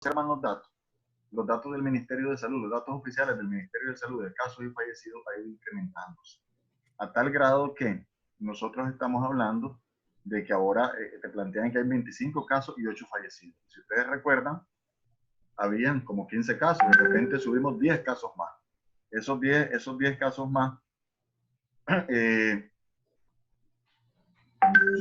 observan los datos del Ministerio de Salud, los datos oficiales del Ministerio de Salud de casos y fallecidos ha ido incrementándose. A tal grado que nosotros estamos hablando de que ahora te plantean que hay 25 casos y 8 fallecidos. Si ustedes recuerdan, habían como 15 casos, de repente subimos 10 casos más. Esos 10 casos más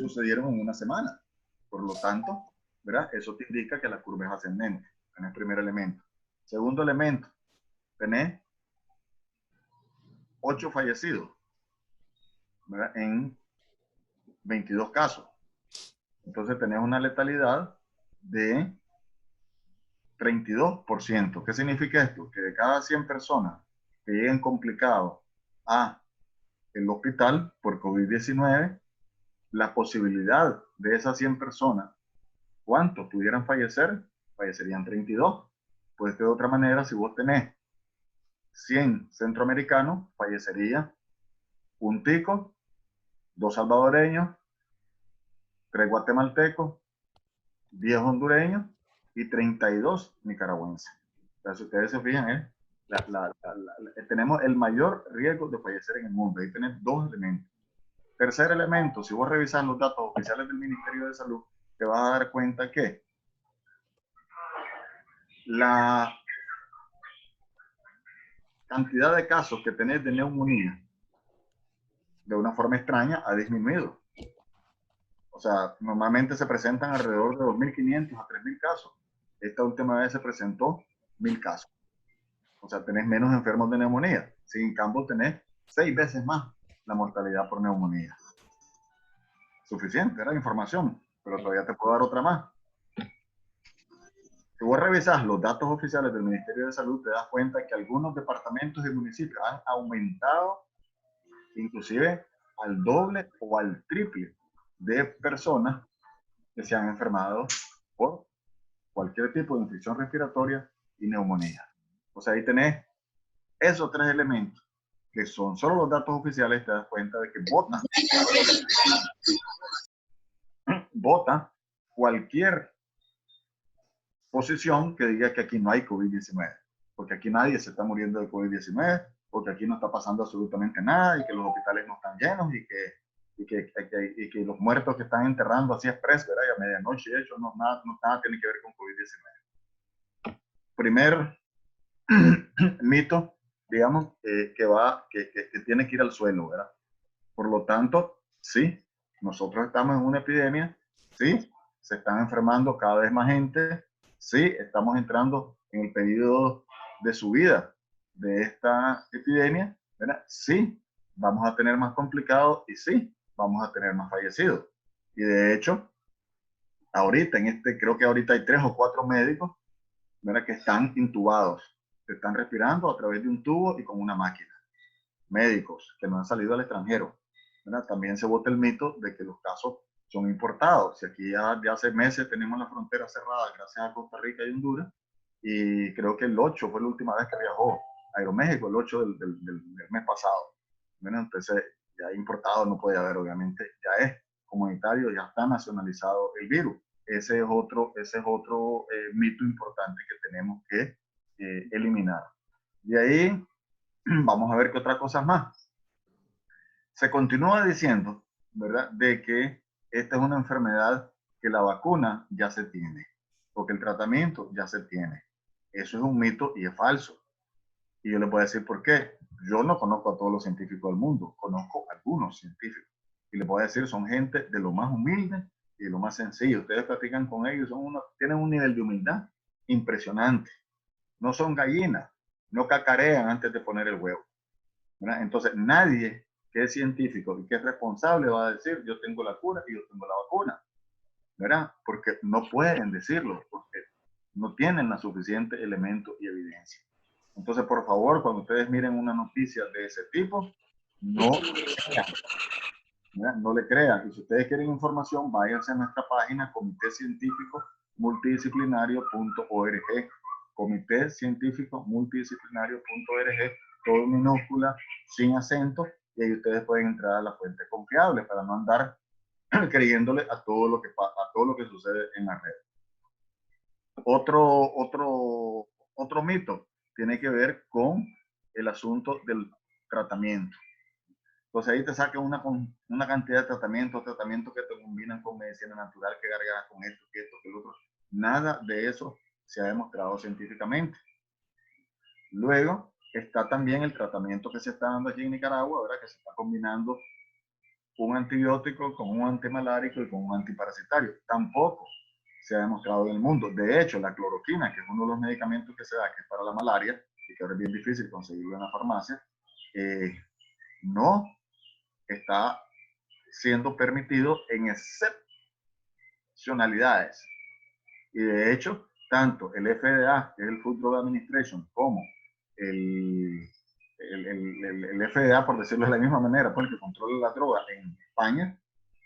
sucedieron en una semana. Por lo tanto, ¿verdad? Eso te indica que la curva es ascendente. Tenés primer elemento. Segundo elemento, tenés 8 fallecidos, ¿verdad? En 22 casos. Entonces tenés una letalidad de 32%. ¿Qué significa esto? Que de cada 100 personas que lleguen complicados a el hospital por COVID-19, la posibilidad de esas 100 personas, ¿cuántos pudieran fallecer? Fallecerían 32. Pues de otra manera, si vos tenés 100 centroamericanos, fallecería un tico, 2 salvadoreños, 3 guatemaltecos, 10 hondureños y 32 nicaragüenses. Entonces, si ustedes se fijan, tenemos el mayor riesgo de fallecer en el mundo. Ahí tenés dos elementos. Tercer elemento, si vos revisas los datos oficiales del Ministerio de Salud, te vas a dar cuenta que la cantidad de casos que tenés de neumonía de una forma extraña ha disminuido. O sea, normalmente se presentan alrededor de 2.500 a 3.000 casos. Esta última vez se presentó 1.000 casos. O sea, tenés menos enfermos de neumonía. Sin cambio, tenés 6 veces más la mortalidad por neumonía. Suficiente, era información, pero todavía te puedo dar otra más. Si vos revisas los datos oficiales del Ministerio de Salud, te das cuenta que algunos departamentos y municipios han aumentado inclusive al doble o al triple de personas que se han enfermado por cualquier tipo de infección respiratoria y neumonía. O sea, ahí tenés esos tres elementos que son solo los datos oficiales. Te das cuenta de que vota cualquier posición que diga que aquí no hay COVID-19, porque aquí nadie se está muriendo de COVID-19, porque aquí no está pasando absolutamente nada y que los hospitales no están llenos y que los muertos que están enterrando así express, ¿verdad? Y a medianoche, eso nada tiene que ver con COVID-19. Primer mito, digamos, que tiene que ir al suelo, ¿verdad? Por lo tanto, sí, nosotros estamos en una epidemia, sí, se están enfermando cada vez más gente, sí, estamos entrando en el periodo de subida de esta epidemia, ¿verdad? Sí, vamos a tener más complicados y sí, vamos a tener más fallecidos. Y de hecho, ahorita creo que ahorita hay 3 o 4 médicos, ¿verdad? Que están intubados, que están respirando a través de un tubo y con una máquina. Médicos que no han salido al extranjero, ¿verdad? También se vota el mito de que los casos son importados. Si aquí ya hace meses tenemos la frontera cerrada gracias a Costa Rica y Honduras, y creo que el 8 fue la última vez que viajó a Aeroméxico, el 8 del mes pasado. Bueno, entonces ya importado no puede haber, obviamente, ya es comunitario, ya está nacionalizado el virus. Ese es otro mito importante que tenemos que eliminar. De ahí vamos a ver qué otras cosas más. Se continúa diciendo, ¿verdad?, de que esta es una enfermedad que la vacuna ya se tiene, porque el tratamiento ya se tiene. Eso es un mito y es falso. Y yo les voy a decir por qué. Yo no conozco a todos los científicos del mundo, conozco a algunos científicos. Y les voy a decir, son gente de lo más humilde y de lo más sencillo. Ustedes platican con ellos, tienen un nivel de humildad impresionante. No son gallinas, no cacarean antes de poner el huevo, ¿verdad? Entonces, nadie que es científico y que es responsable va a decir, yo tengo la cura y yo tengo la vacuna, ¿verdad? Porque no pueden decirlo, porque no tienen la suficiente elemento y evidencia. Entonces, por favor, cuando ustedes miren una noticia de ese tipo, no crean, ¿verdad? No le crean. Y si ustedes quieren información, váyanse a nuestra página comitecientificomultidisciplinario.org, comitecientificomultidisciplinario.org, todo en minúscula, sin acento, y ahí ustedes pueden entrar a la fuente confiable para no andar creyéndole a todo lo que sucede en la red. Otro mito tiene que ver con el asunto del tratamiento. Entonces ahí te sacan una cantidad de tratamientos que te combinan con medicina natural, que cargas con esto, que esto, que lo otro. Nada de eso se ha demostrado científicamente. Luego está también el tratamiento que se está dando aquí en Nicaragua, ¿verdad? Que se está combinando un antibiótico con un antimalárico y con un antiparasitario. Tampoco se ha demostrado en el mundo. De hecho, la cloroquina, que es uno de los medicamentos que se da, que es para la malaria, y que ahora es bien difícil conseguirlo en la farmacia, no está siendo permitido en excepcionalidades. Y de hecho, tanto el FDA, que es el Food Drug Administration, como el FDA, por decirlo de la misma manera, porque controla la droga en España,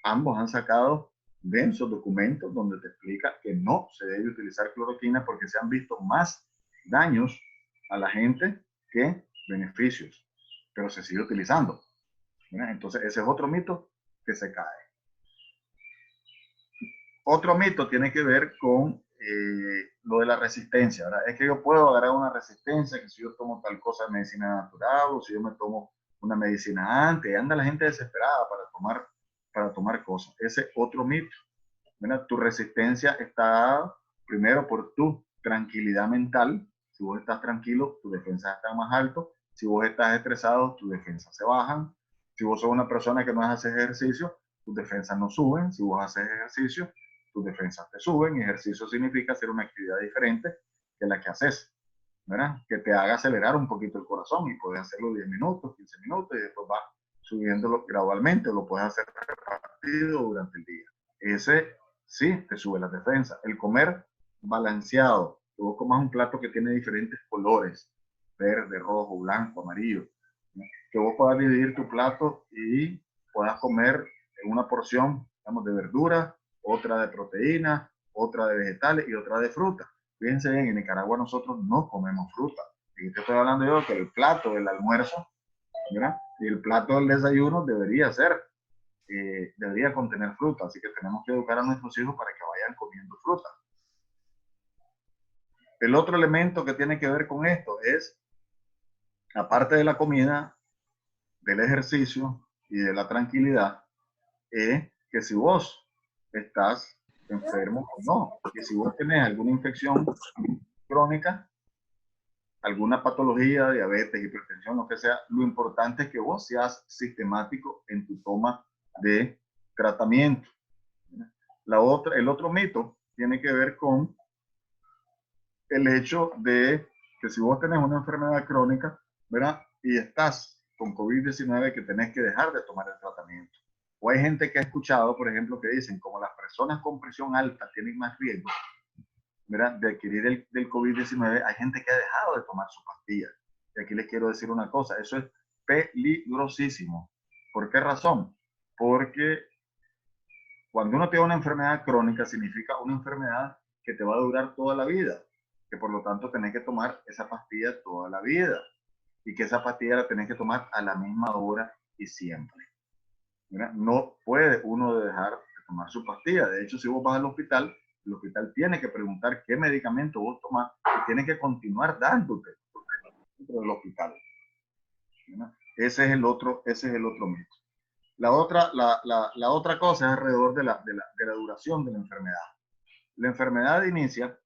ambos han sacado densos documentos donde te explica que no se debe utilizar cloroquina porque se han visto más daños a la gente que beneficios, pero se sigue utilizando. Entonces, ese es otro mito que se cae. Otro mito tiene que ver con lo de la resistencia, ¿verdad? Es que yo puedo agarrar una resistencia, que si yo tomo tal cosa de medicina natural, o si yo me tomo una medicina antes, anda la gente desesperada para tomar cosas. Ese es otro mito. ¿Verdad? Tu resistencia está primero por tu tranquilidad mental. Si vos estás tranquilo, tus defensas están más altos. Si vos estás estresado, tus defensas se bajan. Si vos sos una persona que no hace ejercicio, tus defensas no suben. Si vos haces ejercicio, tus defensas te suben. Y ejercicio significa hacer una actividad diferente que la que haces, ¿verdad? Que te haga acelerar un poquito el corazón y puedes hacerlo 10 minutos, 15 minutos y después vas subiéndolo gradualmente, o lo puedes hacer repartido durante el día. Ese sí te sube la defensa. El comer balanceado, que vos comas un plato que tiene diferentes colores, verde, rojo, blanco, amarillo, ¿no? Que vos puedas dividir tu plato y puedas comer una porción, digamos, de verdura, otra de proteína, otra de vegetales y otra de fruta. Fíjense bien, en Nicaragua nosotros no comemos fruta. Y te estoy hablando yo que el plato del almuerzo, ¿verdad? Y el plato del desayuno debería contener fruta, así que tenemos que educar a nuestros hijos para que vayan comiendo fruta. El otro elemento que tiene que ver con esto es, aparte de la comida, del ejercicio y de la tranquilidad, es que si vos estás enfermo o no, y si vos tenés alguna infección crónica, alguna patología, diabetes, hipertensión, lo que sea, lo importante es que vos seas sistemático en tu toma de tratamiento. El otro mito tiene que ver con el hecho de que si vos tenés una enfermedad crónica, ¿verdad? Y estás con COVID-19, que tenés que dejar de tomar el tratamiento. O hay gente que ha escuchado, por ejemplo, que dicen, como las personas con presión alta tienen más riesgo, ¿verdad?, de adquirir del COVID-19, hay gente que ha dejado de tomar su pastilla. Y aquí les quiero decir una cosa, eso es peligrosísimo. ¿Por qué razón? Porque cuando uno tiene una enfermedad crónica, significa una enfermedad que te va a durar toda la vida, que por lo tanto tenés que tomar esa pastilla toda la vida, y que esa pastilla la tenés que tomar a la misma hora y siempre. ¿Verdad? No puede uno dejar de tomar su pastilla. De hecho, si vos vas al hospital, el hospital tiene que preguntar qué medicamento vos tomás y tiene que continuar dándote dentro del hospital. ¿Verdad? Ese es el otro mito. La otra cosa es alrededor de la duración de la enfermedad. La enfermedad inicia,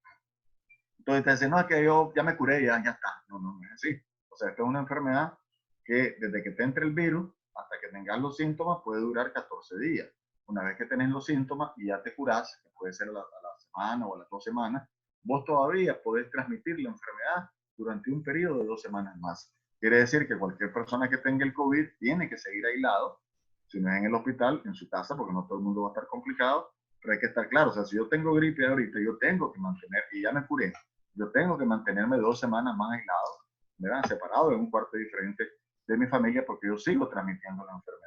entonces te dicen, no, es que yo ya me curé, ya está. No, no es así. O sea, esta es una enfermedad que desde que te entre el virus hasta que tengas los síntomas puede durar 14 días. Una vez que tenés los síntomas y ya te curás, que puede ser a la semana o a las 2 semanas, vos todavía podés transmitir la enfermedad durante un periodo de 2 semanas más. Quiere decir que cualquier persona que tenga el COVID tiene que seguir aislado, si no es en el hospital, en su casa, porque no todo el mundo va a estar complicado, pero hay que estar claro, o sea, si yo tengo gripe ahorita, yo tengo que mantener, y ya me curé, yo tengo que mantenerme 2 semanas más aislado, ¿verdad?, separado en un cuarto diferente de mi familia, porque yo sigo transmitiendo la enfermedad.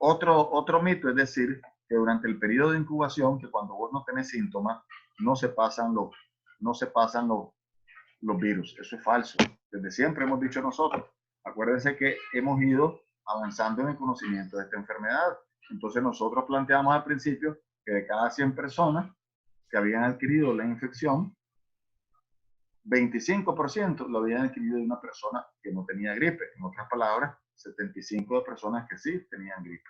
Otro mito es decir que durante el periodo de incubación, que cuando vos no tenés síntomas, no se pasan los virus. Eso es falso. Desde siempre hemos dicho nosotros. Acuérdense que hemos ido avanzando en el conocimiento de esta enfermedad. Entonces nosotros planteamos al principio que de cada 100 personas, que habían adquirido la infección, 25% lo habían adquirido de una persona que no tenía gripe. En otras palabras, 75% de personas que sí tenían gripe.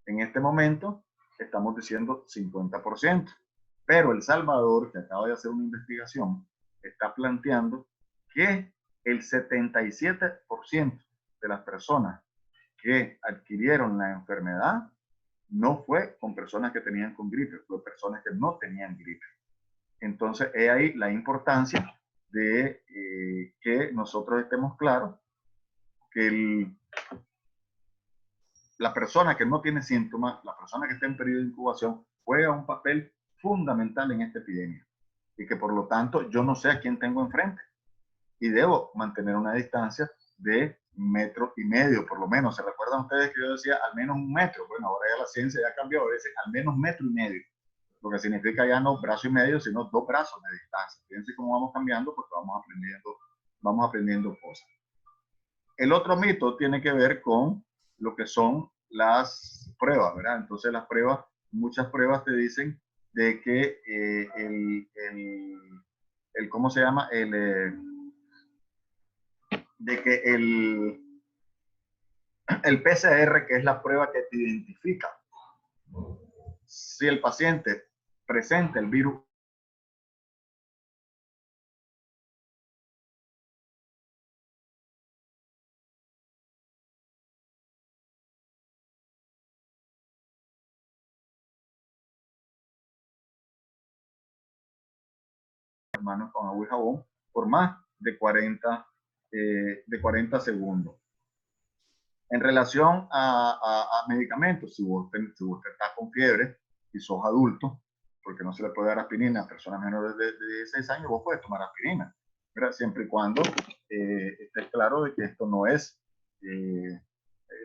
En este momento estamos diciendo 50%. Pero El Salvador, que acaba de hacer una investigación, está planteando que el 77% de las personas que adquirieron la enfermedad no fue con personas que tenían con gripe, fue personas que no tenían gripe. Entonces, es ahí la importancia de que nosotros estemos claros que la persona que no tiene síntomas, la persona que está en periodo de incubación, juega un papel fundamental en esta epidemia. Y que por lo tanto yo no sé a quién tengo enfrente. Y debo mantener una distancia de 1,5 metros, por lo menos. ¿Se recuerdan ustedes que yo decía al menos 1 metro? Bueno, ahora ya la ciencia ya cambió, a veces al menos 1,5 metros. Lo que significa ya no 1,5 brazos, sino 2 brazos de distancia. Fíjense cómo vamos cambiando porque vamos aprendiendo cosas. El otro mito tiene que ver con lo que son las pruebas, ¿verdad? Entonces las pruebas, muchas pruebas te dicen de que ¿cómo se llama? De que el PCR, que es la prueba que te identifica si el paciente presenta el virus, manos con agua y jabón por más de 40 segundos. En relación a medicamentos, si usted está con fiebre y sos adulto, porque no se le puede dar aspirina a personas menores de 16 años, vos puedes tomar aspirina, ¿verdad? Siempre y cuando estés claro de que esto no es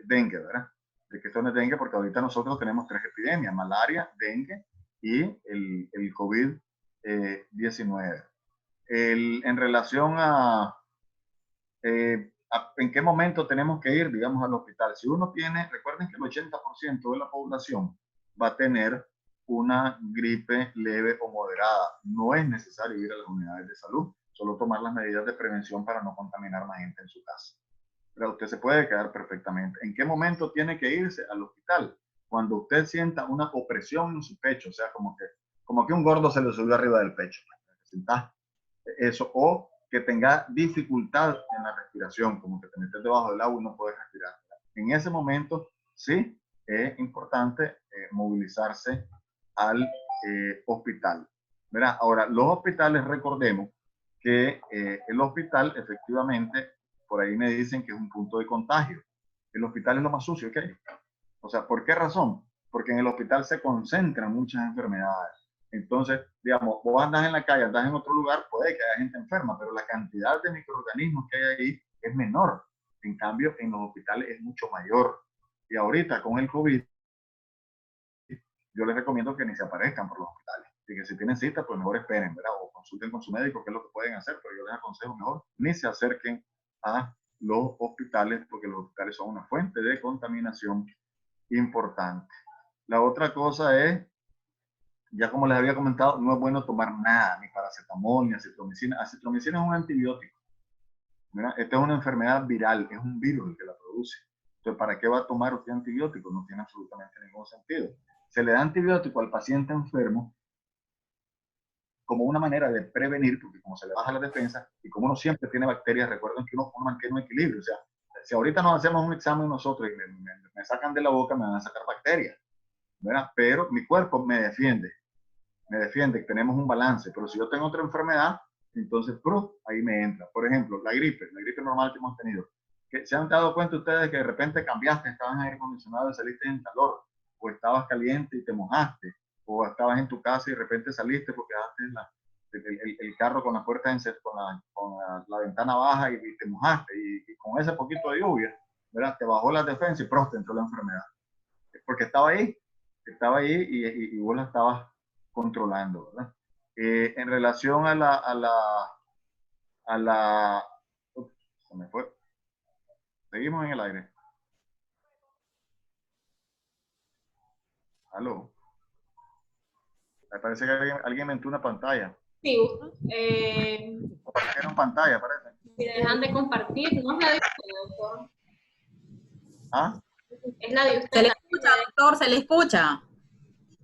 dengue, ¿verdad? De que esto no es dengue, porque ahorita nosotros tenemos 3 epidemias: malaria, dengue y el COVID-19. En relación en qué momento tenemos que ir, digamos, al hospital. Si uno tiene, recuerden que el 80% de la población va a tener una gripe leve o moderada. No es necesario ir a las unidades de salud, solo tomar las medidas de prevención para no contaminar más gente en su casa. Pero usted se puede quedar perfectamente. ¿En qué momento tiene que irse al hospital? Cuando usted sienta una opresión en su pecho, o sea, como que un gordo se le subió arriba del pecho. Eso, o que tenga dificultad en la respiración, como que te metes debajo del agua y no puedes respirar. En ese momento, sí, es importante movilizarse al hospital. ¿Verdad? Ahora, los hospitales, recordemos que el hospital, efectivamente, por ahí me dicen que es un punto de contagio. El hospital es lo más sucio que hay. O sea, ¿por qué razón? Porque en el hospital se concentran muchas enfermedades. Entonces, digamos, vos andas en la calle, andas en otro lugar, puede que haya gente enferma, pero la cantidad de microorganismos que hay ahí es menor. En cambio, en los hospitales es mucho mayor. Y ahorita con el COVID, yo les recomiendo que ni se aparezcan por los hospitales. Y que si tienen cita, pues mejor esperen, ¿verdad? O consulten con su médico qué es lo que pueden hacer, pero yo les aconsejo mejor ni se acerquen a los hospitales, porque los hospitales son una fuente de contaminación importante. La otra cosa es, ya como les había comentado, no es bueno tomar nada, ni paracetamol, ni acitromicina. Acitromicina es un antibiótico. ¿Verdad? Esta es una enfermedad viral, es un virus el que la produce. Entonces, ¿para qué va a tomar usted antibiótico? No tiene absolutamente ningún sentido. Se le da antibiótico al paciente enfermo como una manera de prevenir, porque como se le baja la defensa y como uno siempre tiene bacterias, recuerden que uno mantiene un equilibrio. O sea, si ahorita nos hacemos un examen nosotros y me sacan de la boca, me van a sacar bacterias, ¿verdad? Pero mi cuerpo me defiende, tenemos un balance. Pero si yo tengo otra enfermedad, entonces ahí me entra. Por ejemplo, la gripe normal que hemos tenido. Que ¿se han dado cuenta ustedes que de repente cambiaste, estabas en aire acondicionado y saliste en calor? O estabas caliente y te mojaste, o estabas en tu casa y de repente saliste porque dejaste el carro con la puerta con la ventana baja y te mojaste, y con ese poquito de lluvia, ¿verdad? Te bajó la defensa y te entró la enfermedad. Porque estaba ahí y vos la estabas controlando, ¿verdad? En relación a la, ups, se me fue. Seguimos en el aire. ¿Aló? Me parece que alguien inventó una pantalla. Sí, Era una pantalla, parece. si dejan de compartir, no es la de usted, doctor. ¿Ah? Es la de Se usted le también. escucha, doctor, se le escucha.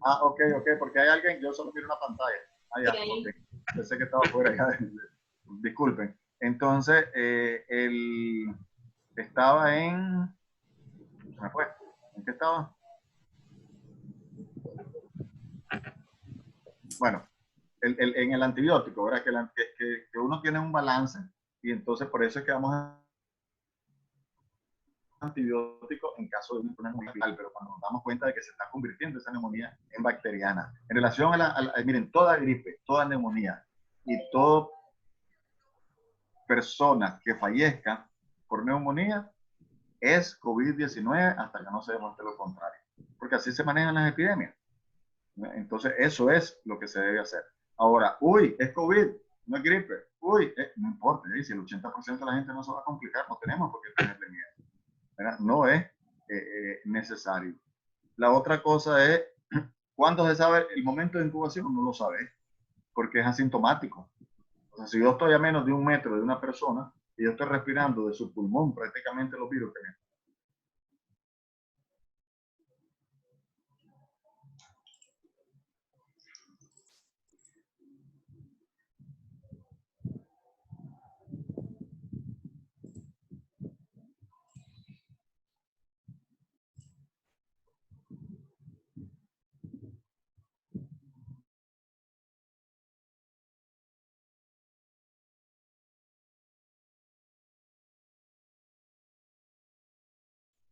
Ah, ok, porque hay alguien, yo solo miro una pantalla. Ah, ya, ok. Pensé que estaba fuera ya. Disculpen. Entonces, estaba en... Se me fue. ¿En qué estaba? Bueno, en el antibiótico, ¿verdad? Que uno tiene un balance y entonces por eso es que vamos a antibiótico en caso de una neumonía viral, pero cuando nos damos cuenta de que se está convirtiendo esa neumonía en bacteriana. En relación miren, toda gripe, toda neumonía y toda persona que fallezca por neumonía es COVID-19 hasta que no se demuestre lo contrario. Porque así se manejan las epidemias. Entonces, eso es lo que se debe hacer. Ahora, uy, es COVID, no es gripe. Uy, no importa, si el 80% de la gente no se va a complicar, no tenemos por qué tenerle miedo. ¿Verdad? No es necesario. La otra cosa es, ¿cuándo se sabe el momento de incubación? No lo sabe, porque es asintomático. O sea, si yo estoy a menos de 1 metro de una persona y yo estoy respirando de su pulmón prácticamente los virus que me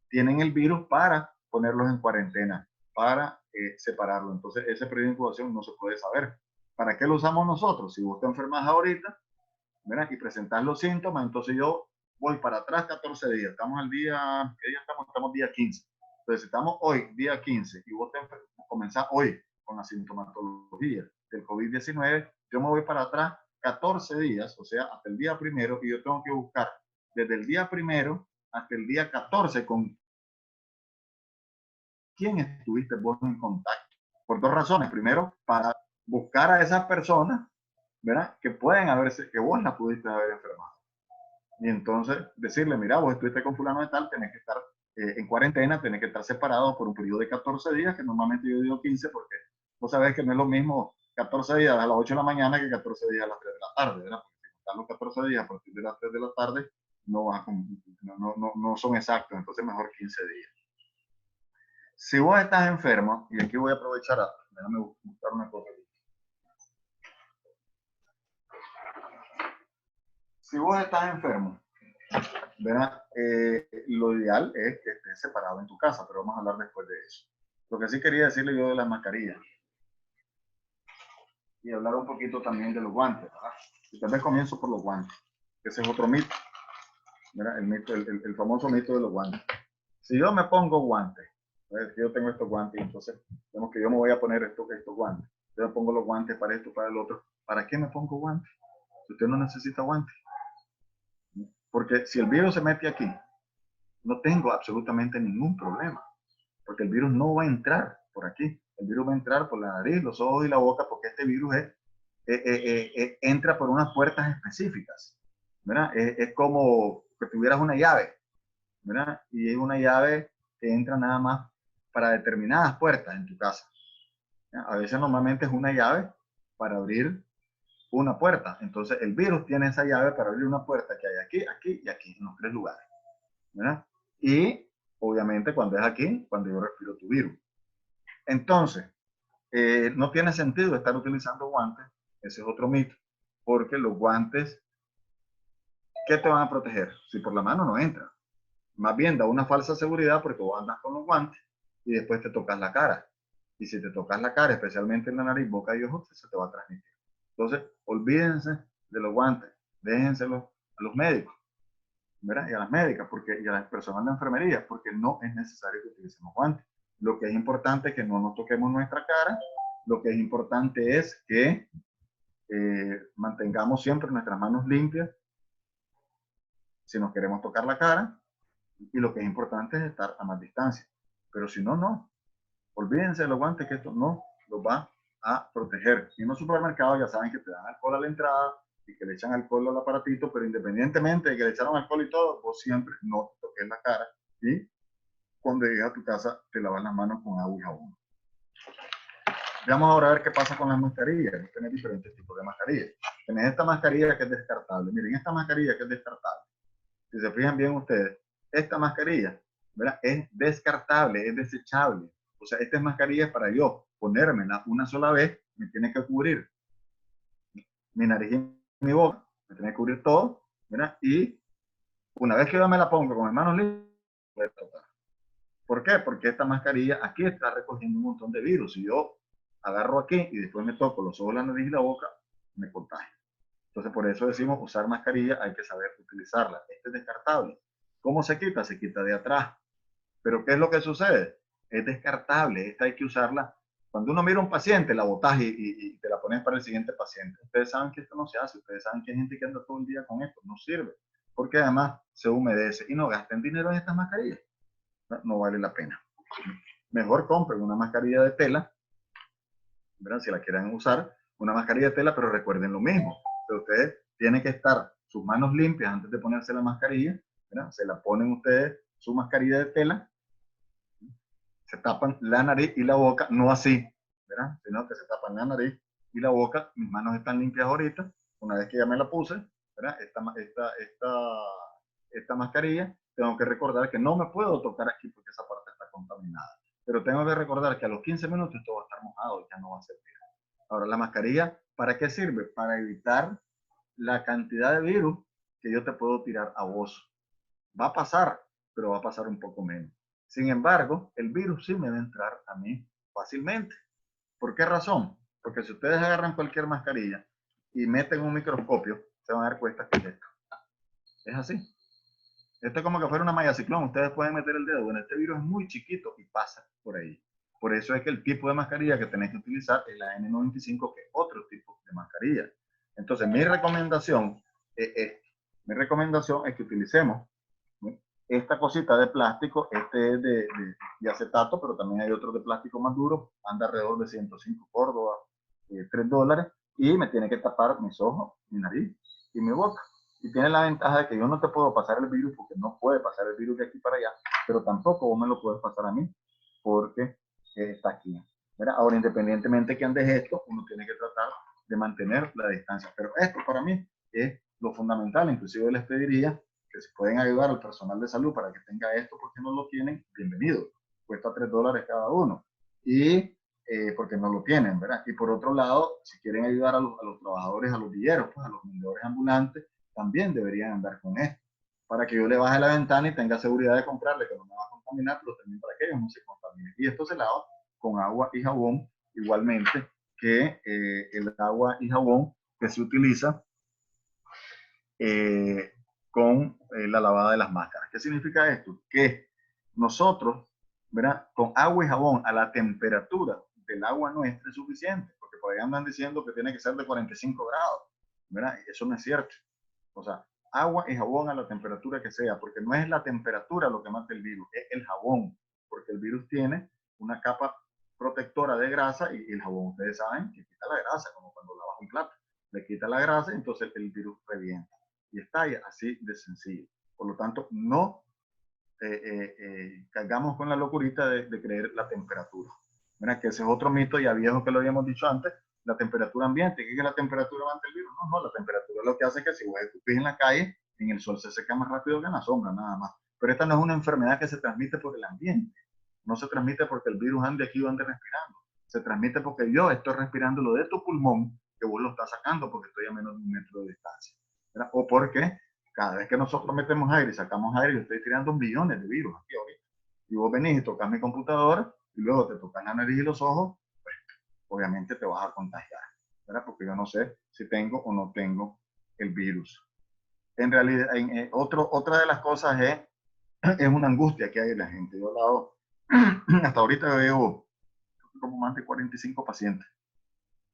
tienen el virus para ponerlos en cuarentena, para separarlo. Entonces, ese periodo de incubación no se puede saber. ¿Para qué lo usamos nosotros? Si vos te enfermas ahorita, ¿verdad? Y presentas los síntomas, entonces yo voy para atrás 14 días. Estamos al día, ¿qué día estamos? Estamos día 15. Entonces, estamos hoy, día 15, y vos comenzás hoy con la sintomatología del COVID-19, yo me voy para atrás 14 días, o sea, hasta el día primero, y yo tengo que buscar desde el día primero hasta el día 14 con quién estuviste vos en contacto. Por dos razones. Primero, para buscar a esas personas, ¿verdad? Que pueden haberse, que vos la pudiste haber enfermado. Y entonces decirle, mira, vos estuviste con fulano de tal, tenés que estar en cuarentena, tenés que estar separado por un periodo de 14 días, que normalmente yo digo 15, porque vos sabés que no es lo mismo 14 días a las 8 de la mañana que 14 días a las 3 de la tarde, ¿verdad? Porque si están los 14 días a partir de las 3 de la tarde, no son exactos, entonces mejor 15 días. Si vos estás enfermo, y aquí voy a aprovechar, déjame buscar una cosa aquí. Si vos estás enfermo, ¿verdad? Lo ideal es que estés separado en tu casa, pero vamos a hablar después de eso. Lo que sí quería decirle yo de las mascarillas y hablar un poquito también de los guantes, ¿verdad? Y tal vez comienzo por los guantes, que ese es otro mito, ¿verdad? El famoso mito de los guantes. Si yo me pongo guantes, yo tengo estos guantes, y entonces vemos que yo me voy a poner estos guantes. Yo me pongo los guantes para esto, para el otro. ¿Para qué me pongo guantes? Si usted no necesita guantes. Porque si el virus se mete aquí, no tengo absolutamente ningún problema. Porque el virus no va a entrar por aquí. El virus va a entrar por la nariz, los ojos y la boca, porque este virus entra por unas puertas específicas. ¿Verdad? Es como que tuvieras una llave, ¿verdad? Y es una llave que entra nada más para determinadas puertas en tu casa. ¿Ya? A veces normalmente es una llave para abrir una puerta. Entonces el virus tiene esa llave para abrir una puerta que hay aquí, aquí y aquí, en los 3 lugares. ¿Verdad? Y obviamente cuando es aquí, cuando yo respiro tu virus. Entonces, no tiene sentido estar utilizando guantes, ese es otro mito, porque los guantes, ¿qué te van a proteger? Si por la mano no entra. Más bien da una falsa seguridad porque vos andas con los guantes y después te tocas la cara. Y si te tocas la cara, especialmente en la nariz, boca y ojos, se te va a transmitir. Entonces, olvídense de los guantes, déjenselos a los médicos, ¿verdad? Y a las médicas, y a las personas de enfermería, porque no es necesario que utilicemos guantes. Lo que es importante es que no nos toquemos nuestra cara, lo que es importante es que mantengamos siempre nuestras manos limpias si nos queremos tocar la cara, y lo que es importante es estar a más distancia. Pero si no, no. Olvídense de los guantes, que esto no los va a proteger. Y en los supermercados ya saben que te dan alcohol a la entrada y que le echan alcohol al aparatito, pero independientemente de que le echaron alcohol y todo, vos siempre no te toques la cara y cuando llegues a tu casa te lavas las manos con agua y jabón. Vamos ahora a ver qué pasa con las mascarillas. Tienes diferentes tipos de mascarillas. Tienes esta mascarilla que es descartable. Miren, esta mascarilla que es descartable. Si se fijan bien ustedes, esta mascarilla, ¿verdad?, es descartable, es desechable. O sea, esta mascarilla es para yo ponérmela una sola vez, me tiene que cubrir mi nariz y mi boca, me tiene que cubrir todo, ¿verdad? Y una vez que yo me la pongo con mis manos limpias, voy a tocar. ¿Por qué? Porque esta mascarilla aquí está recogiendo un montón de virus. Si yo agarro aquí y después me toco los ojos, la nariz y la boca, me contagio. Entonces, por eso decimos usar mascarilla, hay que saber utilizarla. Este es descartable. ¿Cómo se quita? Se quita de atrás. Pero ¿qué es lo que sucede? Es descartable. Esta hay que usarla. Cuando uno mira a un paciente, la botas y te la pones para el siguiente paciente. Ustedes saben que esto no se hace. Ustedes saben que hay gente que anda todo el día con esto. No sirve. Porque además se humedece. Y no gasten dinero en estas mascarillas. No vale la pena. Mejor compren una mascarilla de tela, ¿verdad?, si la quieren usar, una mascarilla de tela, pero recuerden lo mismo. Ustedes tienen que estar sus manos limpias antes de ponerse la mascarilla, ¿verdad? Se la ponen ustedes su mascarilla de tela, se tapan la nariz y la boca, no así, ¿verdad?, sino que se tapan la nariz y la boca. Mis manos están limpias ahorita, una vez que ya me la puse, ¿verdad?, esta mascarilla, tengo que recordar que no me puedo tocar aquí porque esa parte está contaminada. Pero tengo que recordar que a los 15 minutos esto va a estar mojado y ya no va a servir. Ahora, la mascarilla, ¿para qué sirve? Para evitar la cantidad de virus que yo te puedo tirar a vos. Va a pasar, pero va a pasar un poco menos. Sin embargo, el virus sí me va a entrar a mí fácilmente. ¿Por qué razón? Porque si ustedes agarran cualquier mascarilla y meten un microscopio, se van a dar cuenta que es esto. Es así. Esto es como que fuera una malla ciclón. Ustedes pueden meter el dedo. Bueno, este virus es muy chiquito y pasa por ahí. Por eso es que el tipo de mascarilla que tenéis que utilizar es la N95, que es otro tipo de mascarilla. Entonces, mi recomendación es que utilicemos, ¿sí?, esta cosita de plástico. Este es de acetato, pero también hay otro de plástico más duro. Anda alrededor de 105 Córdoba, $3. Y me tiene que tapar mis ojos, mi nariz y mi boca. Y tiene la ventaja de que yo no te puedo pasar el virus, porque no puede pasar el virus de aquí para allá, pero tampoco vos me lo puedes pasar a mí, porque está aquí. ¿Verdad? Ahora, independientemente que andes esto, uno tiene que tratar de mantener la distancia. Pero esto para mí es lo fundamental. Inclusive les pediría que si pueden ayudar al personal de salud para que tenga esto, porque no lo tienen, bienvenido. Cuesta $3 cada uno. Y porque no lo tienen, ¿verdad? Y por otro lado, si quieren ayudar a los trabajadores, a los villeros, pues a los vendedores ambulantes, también deberían andar con esto, para que yo le baje la ventana y tenga seguridad de comprarle, que no me va a contaminar, pero también para que ellos no se contaminen. Y esto se lava con agua y jabón, igualmente que el agua y jabón que se utiliza con la lavada de las máscaras. ¿Qué significa esto? Que nosotros, ¿verdad?, con agua y jabón a la temperatura del agua nuestra es suficiente, porque por ahí andan diciendo que tiene que ser de 45 grados, ¿verdad? Y eso no es cierto. O sea, agua y jabón a la temperatura que sea, porque no es la temperatura lo que mata el virus, es el jabón, porque el virus tiene una capa protectora de grasa y el jabón, ustedes saben, que quita la grasa, como cuando lavas un plato, le quita la grasa y entonces el virus revienta. Y está así de sencillo. Por lo tanto, no cargamos con la locurita de creer la temperatura. Mira, que ese es otro mito ya viejo que lo habíamos dicho antes, la temperatura ambiente. ¿Qué es la temperatura ante el virus? No, la temperatura lo que hace es que si vos estuvís en la calle, en el sol se seca más rápido que en la sombra, nada más. Pero esta no es una enfermedad que se transmite por el ambiente. No se transmite porque el virus ande aquí o ande respirando. Se transmite porque yo estoy respirando lo de tu pulmón, que vos lo estás sacando porque estoy a menos de 1 metro de distancia. ¿Verdad? O porque cada vez que nosotros metemos aire y sacamos aire, yo estoy tirando millones de virus aquí ahorita. Y vos venís y tocas mi computadora y luego te tocas la nariz y los ojos, pues obviamente te vas a contagiar, ¿verdad? Porque yo no sé si tengo o no tengo el virus. En realidad, otra de las cosas es una angustia que hay en la gente. Yo he hablado, hasta ahorita veo como más de 45 pacientes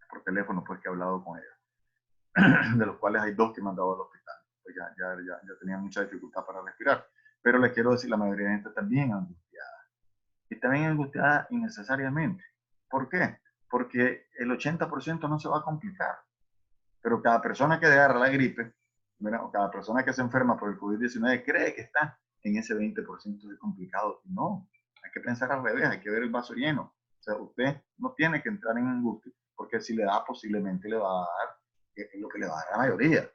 por teléfono, pues que he hablado con ellos, de los cuales hay 2 que me han dado al hospital. Pues ya tenía mucha dificultad para respirar. Pero les quiero decir, la mayoría de gente está bien angustiada. Y está bien angustiada innecesariamente. ¿Por qué? porque el 80% no se va a complicar. Pero cada persona que agarra la gripe, ¿verdad? O cada persona que se enferma por el COVID-19 cree que está en ese 20% de complicado. No, hay que pensar al revés, hay que ver el vaso lleno. O sea, usted no tiene que entrar en angustia, porque si le da, posiblemente le va a dar lo que le va a dar a la mayoría.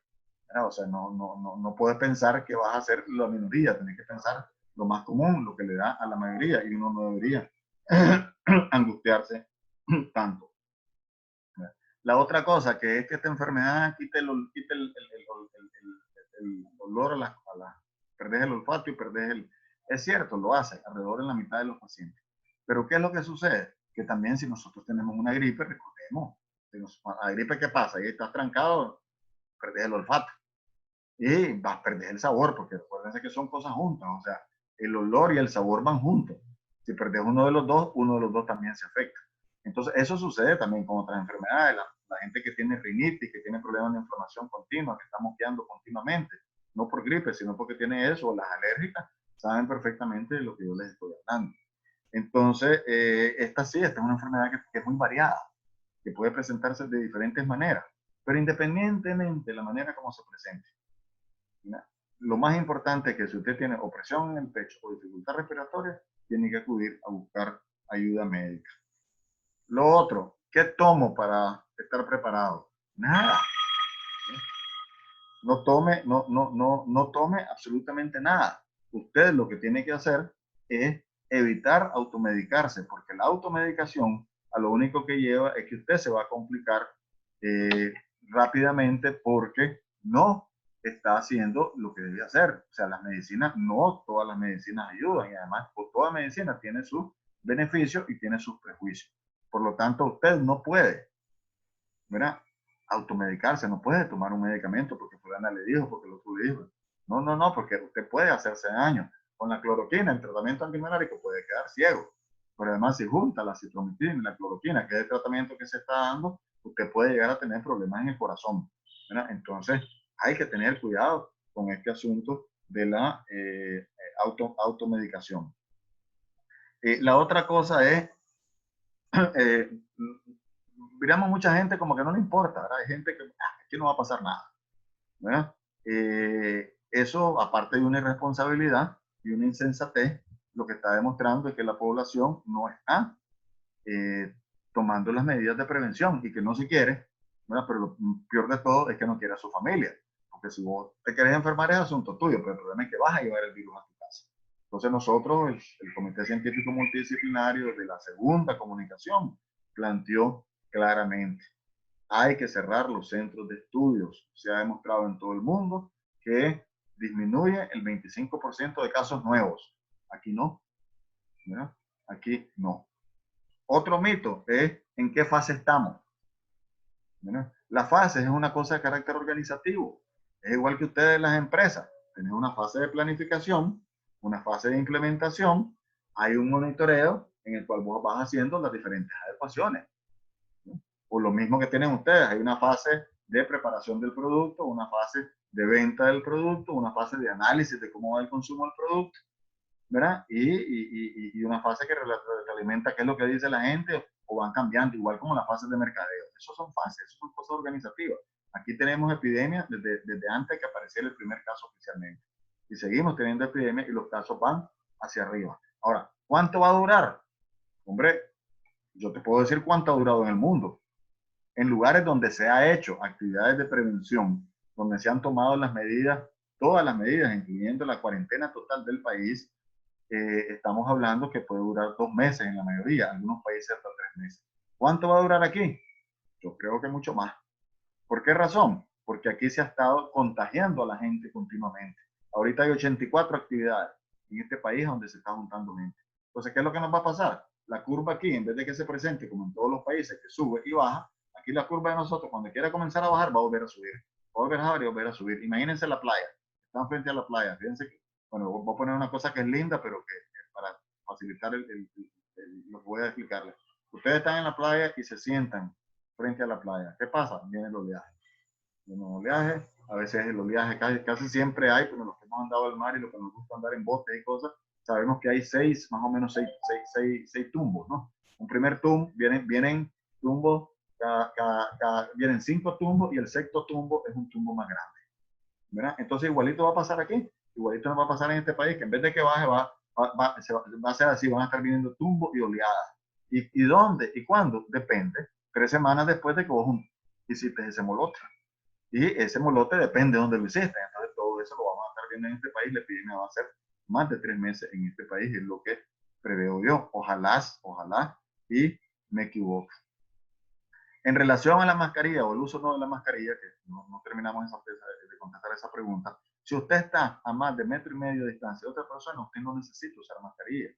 ¿Verdad? O sea, no puedes pensar que vas a ser la minoría, tienes que pensar lo más común, lo que le da a la mayoría, y uno no debería angustiarse tanto. La otra cosa que es que esta enfermedad quita el olor perdés el olfato y perdés el... Es cierto, lo hace alrededor de la mitad de los pacientes. Pero ¿qué es lo que sucede? Que también si nosotros tenemos una gripe, recordemos, la gripe, ¿qué pasa? Ahí estás trancado, perdés el olfato y vas a perder el sabor, porque recuérdense que son cosas juntas, o sea, el olor y el sabor van juntos. Si perdés uno de los dos también se afecta. Entonces, eso sucede también con otras enfermedades. La gente que tiene rinitis, que tiene problemas de inflamación continua, que está mosqueando continuamente, no por gripe, sino porque tiene eso, o las alérgicas, saben perfectamente de lo que yo les estoy hablando. Entonces, esta es una enfermedad que es muy variada, que puede presentarse de diferentes maneras, pero independientemente de la manera como se presente, ¿no? Lo más importante es que si usted tiene opresión en el pecho o dificultad respiratoria, tiene que acudir a buscar ayuda médica. Lo otro, ¿qué tomo para estar preparado? Nada. No tome absolutamente nada. Usted lo que tiene que hacer es evitar automedicarse, porque la automedicación a lo único que lleva es que usted se va a complicar rápidamente porque no está haciendo lo que debe hacer. O sea, las medicinas, no todas las medicinas ayudan, y además toda medicina tiene sus beneficios y tiene sus prejuicios. Por lo tanto, usted no puede, ¿verdad?, automedicarse, no puede tomar un medicamento porque fulana le dijo, porque el otro le dijo. No, porque usted puede hacerse daño. Con la cloroquina, el tratamiento antimalárico, puede quedar ciego. Pero además, si junta la citromitina y la cloroquina, que es el tratamiento que se está dando, usted puede llegar a tener problemas en el corazón, ¿verdad? Entonces, hay que tener cuidado con este asunto de la automedicación. La otra cosa es, miramos mucha gente como que no le importa, ¿verdad? Hay gente que aquí no va a pasar nada, ¿verdad? Eso, aparte de una irresponsabilidad y una insensatez, lo que está demostrando es que la población no está tomando las medidas de prevención y que no se quiere, ¿verdad? Pero lo peor de todo es que no quiere a su familia, porque si vos te querés enfermar es asunto tuyo, pero el problema es que vas a llevar el virus a tu casa. Entonces nosotros, el Comité Científico Multidisciplinario de la Segunda Comunicación, planteó claramente: hay que cerrar los centros de estudios. Se ha demostrado en todo el mundo que disminuye el 25% de casos nuevos. Aquí no, ¿verdad? Aquí no. Otro mito es en qué fase estamos, ¿verdad? La fase es una cosa de carácter organizativo. Es igual que ustedes en las empresas. Tienen una fase de planificación, una fase de implementación, hay un monitoreo en el cual vos vas haciendo las diferentes adecuaciones. O lo mismo que tienen ustedes, hay una fase de preparación del producto, una fase de venta del producto, una fase de análisis de cómo va el consumo del producto, ¿verdad? Y una fase que realimenta qué es lo que dice la gente, o van cambiando, igual como las fases de mercadeo. Eso son fases, eso son cosas organizativas. Aquí tenemos epidemias desde antes que apareciera el primer caso oficialmente. Y seguimos teniendo epidemias y los casos van hacia arriba. Ahora, ¿cuánto va a durar? Hombre, yo te puedo decir cuánto ha durado en el mundo. En lugares donde se ha hecho actividades de prevención, donde se han tomado las medidas, todas las medidas, incluyendo la cuarentena total del país, estamos hablando que puede durar 2 meses en la mayoría, algunos países hasta 3 meses. ¿Cuánto va a durar aquí? Yo creo que mucho más. ¿Por qué razón? Porque aquí se ha estado contagiando a la gente continuamente. Ahorita hay 84 actividades en este país donde se está juntando gente. Entonces, ¿qué es lo que nos va a pasar? La curva aquí, en vez de que se presente como en todos los países, que sube y baja, aquí la curva de nosotros, cuando quiera comenzar a bajar, va a volver a subir. Va a volver a bajar y va a volver a subir. Imagínense la playa. Están frente a la playa. Fíjense que, bueno, voy a poner una cosa que es linda, pero que para facilitar lo que voy a explicarles. Ustedes están en la playa y se sientan frente a la playa. ¿Qué pasa? Viene el oleaje. Viene el oleaje. A veces el oleaje casi siempre hay, pero los que hemos andado al mar y los que nos gusta andar en botes y cosas, sabemos que hay más o menos seis tumbos, ¿no? Un primer tumbo, vienen tumbos, vienen 5 tumbos y el sexto tumbo es un tumbo más grande, ¿verdad? Entonces igualito va a pasar aquí, igualito nos va a pasar en este país, que en vez de que baje, va a ser así, van a estar viniendo tumbos y oleadas. ¿Y dónde y cuándo? Depende. 3 semanas después de que vos hiciste ese molote. Y ese molote depende de dónde lo hiciste. Entonces todo eso lo vamos a estar viendo en este país. Le piden va a ser más de 3 meses en este país, es lo que preveo yo. Ojalá y me equivoque. En relación a la mascarilla o el uso no de la mascarilla, que no terminamos de contestar esa pregunta, si usted está a más de 1,5 metros de distancia de otra persona, usted no necesita usar mascarilla.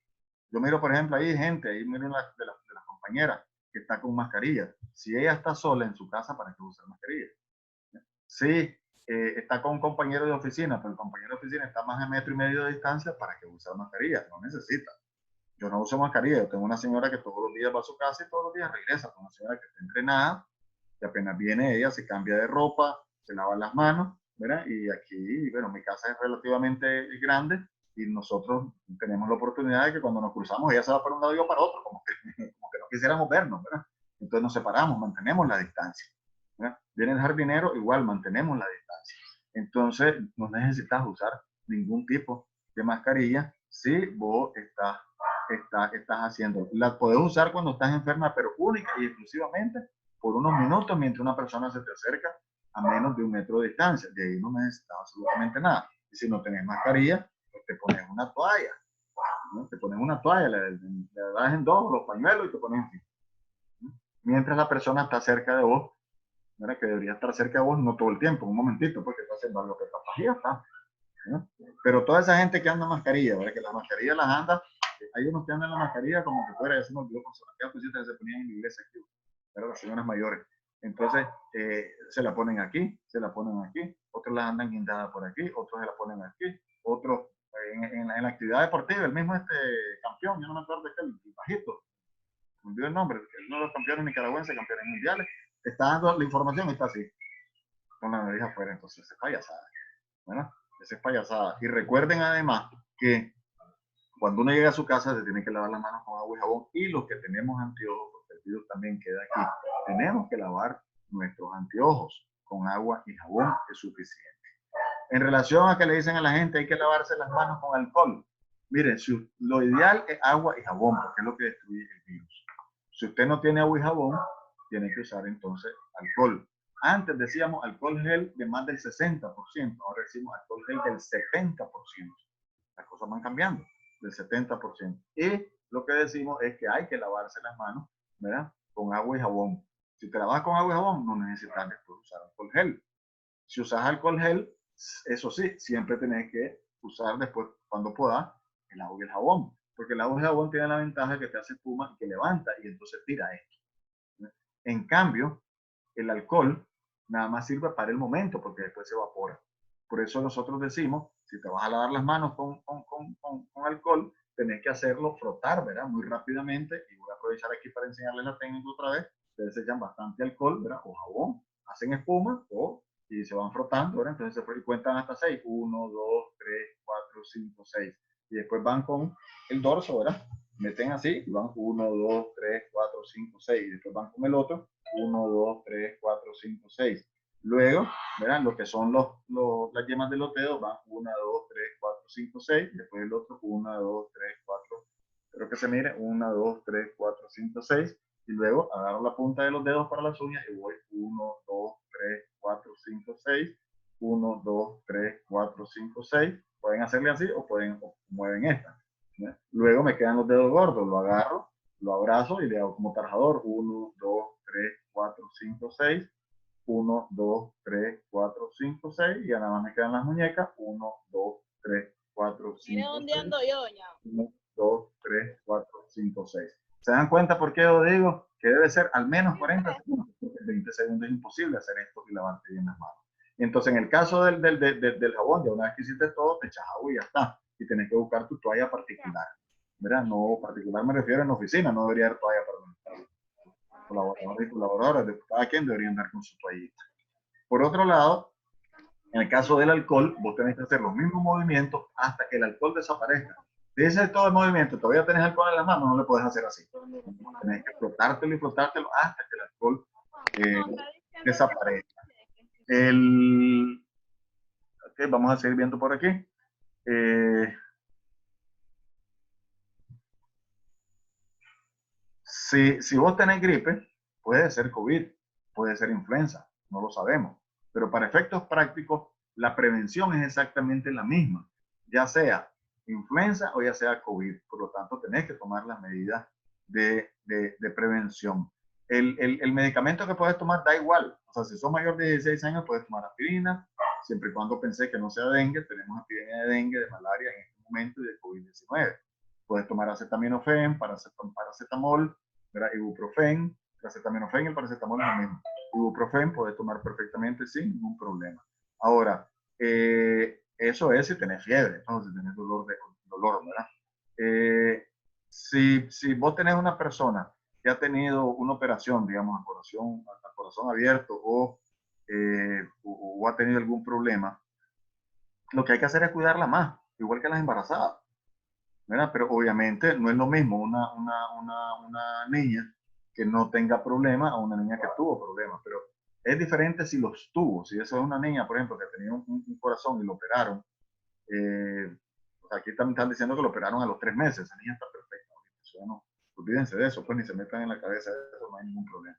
Yo miro, por ejemplo, ahí gente, ahí miro una de las compañeras que está con mascarilla. Si ella está sola en su casa, ¿para qué usar mascarilla? Si está con un compañero de oficina, pero el compañero de oficina está a más de 1,5 metros de distancia, ¿para qué usar mascarilla? No necesita. Yo no uso mascarilla. Yo tengo una señora que todos los días va a su casa y todos los días regresa. Con una señora que está entrenada, que apenas viene ella, se cambia de ropa, se lava las manos, ¿verdad? Y aquí, bueno, mi casa es relativamente grande y nosotros tenemos la oportunidad de que cuando nos cruzamos ella se va para un lado y yo para otro, como que no quisiéramos vernos, ¿verdad? Entonces nos separamos, mantenemos la distancia, ¿verdad? Viene el jardinero, igual mantenemos la distancia. Entonces no necesitas usar ningún tipo de mascarilla si vos estás haciendo. La podés usar cuando estás enferma, pero única y exclusivamente por unos minutos mientras una persona se te acerca a menos de 1 metro de distancia. De ahí no necesitas absolutamente nada. Y si no tenés mascarilla, pues te pones una toalla, ¿no? Te pones una toalla, le das en 2 los pañuelos y te pones en fin. Mientras la persona está cerca de vos, ¿verdad? Que debería estar cerca de vos, no todo el tiempo, un momentito, porque está haciendo algo que está está. ¿No? Pero toda esa gente que anda en mascarilla, ¿verdad? Que las mascarillas las anda, hay unos que andan en la mascarilla como que fuera, ya se me olvidó, con aquellas cositas que se ponían en la iglesia aquí, ¿verdad? Las señoras mayores. Entonces, se la ponen aquí, otros la andan guindadas por aquí, otros se la ponen aquí, otros en la actividad deportiva, el mismo campeón, yo no me acuerdo de el bajito, me olvidó el nombre, uno de los campeones nicaragüenses, campeones mundiales, está dando la información y está así, con la nariz afuera, entonces es payasada, ¿verdad? Esa es payasada. Y recuerden además que cuando uno llega a su casa se tiene que lavar las manos con agua y jabón, y los que tenemos anteojos, porque el virus también queda aquí, tenemos que lavar nuestros anteojos con agua y jabón, es suficiente. En relación a que le dicen a la gente hay que lavarse las manos con alcohol, miren, lo ideal es agua y jabón, porque es lo que destruye el virus. Si usted no tiene agua y jabón, tiene que usar entonces alcohol. Antes decíamos alcohol gel de más del 60%, ahora decimos alcohol gel del 70%. Las cosas van cambiando, del 70%. Y lo que decimos es que hay que lavarse las manos, ¿verdad? Con agua y jabón. Si te lavas con agua y jabón, no necesitas después usar alcohol gel. Si usas alcohol gel, eso sí, siempre tenés que usar después, cuando puedas, el agua y el jabón. Porque el agua y el jabón tiene la ventaja que te hace espuma y que levanta y entonces tira esto. En cambio, el alcohol nada más sirve para el momento porque después se evapora. Por eso nosotros decimos, si te vas a lavar las manos con alcohol, tenés que hacerlo frotar, ¿verdad? Muy rápidamente, y voy a aprovechar aquí para enseñarles la técnica otra vez. Ustedes echan bastante alcohol, ¿verdad? O jabón, hacen espuma, y se van frotando, ¿verdad? Entonces se cuentan hasta 6, 1, 2, 3, 4, 5, 6, y después van con el dorso, ¿verdad? Meten así, y van 1, 2, 3, 4, 5, 6, y después van con el otro, 1, 2, 3, 4, 5, 6. Luego, verán lo que son las yemas de los dedos, van 1, 2, 3, 4, 5, 6, después el otro 1, 2, 3, 4, espero que se mire, 1, 2, 3, 4, 5, 6, y luego agarro la punta de los dedos para las uñas y voy 1, 2, 3, 4, 5, 6, 1, 2, 3, 4, 5, 6, pueden hacerle así o mueven esta. Luego me quedan los dedos gordos, lo agarro, lo abrazo y le hago como tarjador, 1, 2, 3, 4, 5, 6, 1, 2, 3, 4, 5, 6, y ya nada más me quedan las muñecas, 1, 2, 3, 4, 5, 6, 1, 2, 3, 4, 5, 6. ¿Se dan cuenta por qué yo digo que debe ser al menos 40 segundos? Porque 20 segundos es imposible hacer esto y lavarte bien las manos. Y entonces en el caso del jabón, ya una vez que hiciste todo, te echas agua y ya está. Y tenés que buscar tu toalla particular, ¿verdad? No particular, me refiero en oficina, no debería haber toalla para colaboradores y colaboradoras, cada quien debería andar con su toallita. Por otro lado, en el caso del alcohol, vos tenés que hacer los mismos movimientos hasta que el alcohol desaparezca. Si ese es todo el movimiento, todavía tenés alcohol en las manos, no le puedes hacer así. Tenés que frotártelo y frotártelo hasta que el alcohol desaparezca. Okay, vamos a seguir viendo por aquí. Si vos tenés gripe, puede ser COVID, puede ser influenza, no lo sabemos. Pero para efectos prácticos, la prevención es exactamente la misma, ya sea influenza o ya sea COVID. Por lo tanto, tenés que tomar las medidas de prevención. El medicamento que puedes tomar da igual. O sea, si sos mayor de 16 años, puedes tomar aspirina, siempre y cuando pensé que no sea dengue. Tenemos epidemia de dengue, de malaria en este momento y de COVID-19. Puedes tomar acetaminofén, paracetamol, ibuprofen, el acetaminofén y el paracetamol es lo mismo. Ibuprofen puedes tomar perfectamente sin ningún problema. Ahora, eso es si tenés fiebre, entonces si tenés dolor, ¿verdad? Si vos tenés una persona que ha tenido una operación, digamos, a corazón abierto o ha tenido algún problema, lo que hay que hacer es cuidarla más, igual que las embarazadas. ¿Verdad? Pero obviamente no es lo mismo una niña que no tenga problemas a una niña que tuvo problemas, pero es diferente si los tuvo. Si eso es una niña, por ejemplo, que tenía un corazón y lo operaron, aquí también están diciendo que lo operaron a los 3 meses, esa niña está perfecta. Eso no, olvídense de eso, pues ni se metan en la cabeza de eso, no hay ningún problema.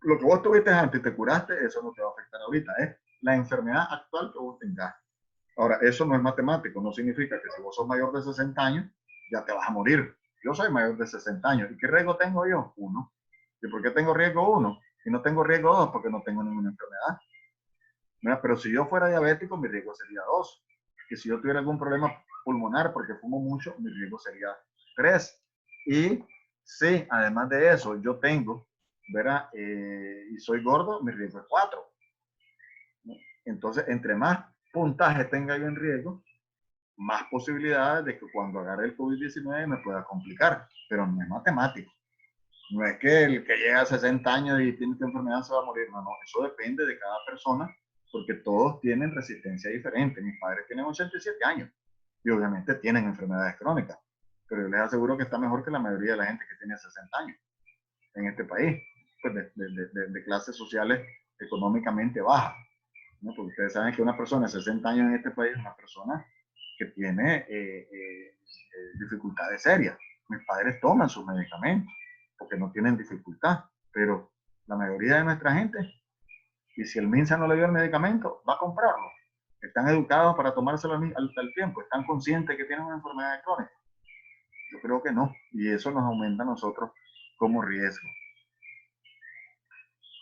Lo que vos tuviste antes y te curaste, eso no te va a afectar ahorita, es la enfermedad actual que vos tengas. Ahora, eso no es matemático, no significa que si vos sos mayor de 60 años, ya te vas a morir. Yo soy mayor de 60 años. ¿Y qué riesgo tengo yo? 1. ¿Y por qué tengo riesgo 1? Y no tengo riesgo 2 porque no tengo ninguna enfermedad. Mira, pero si yo fuera diabético, mi riesgo sería 2. Y si yo tuviera algún problema pulmonar porque fumo mucho, mi riesgo sería 3. Y si, además de eso, yo tengo, ¿verdad? Y soy gordo, mi riesgo es 4. Entonces, entre más puntaje tenga yo en riesgo, más posibilidades de que cuando agarre el COVID-19 me pueda complicar, pero no es matemático. No es que el que llega a 60 años y tiene esta enfermedad se va a morir, no, eso depende de cada persona, porque todos tienen resistencia diferente. Mis padres tienen 87 años y obviamente tienen enfermedades crónicas, pero yo les aseguro que está mejor que la mayoría de la gente que tiene 60 años en este país, pues de clases sociales económicamente bajas, ¿no? Porque ustedes saben que una persona de 60 años en este país es una persona que tiene dificultades serias. Mis padres toman sus medicamentos porque no tienen dificultad, pero la mayoría de nuestra gente, y si el MINSA no le dio el medicamento, va a comprarlo. Están educados para tomárselo al tiempo, están conscientes que tienen una enfermedad crónica. Yo creo que no, y eso nos aumenta a nosotros como riesgo.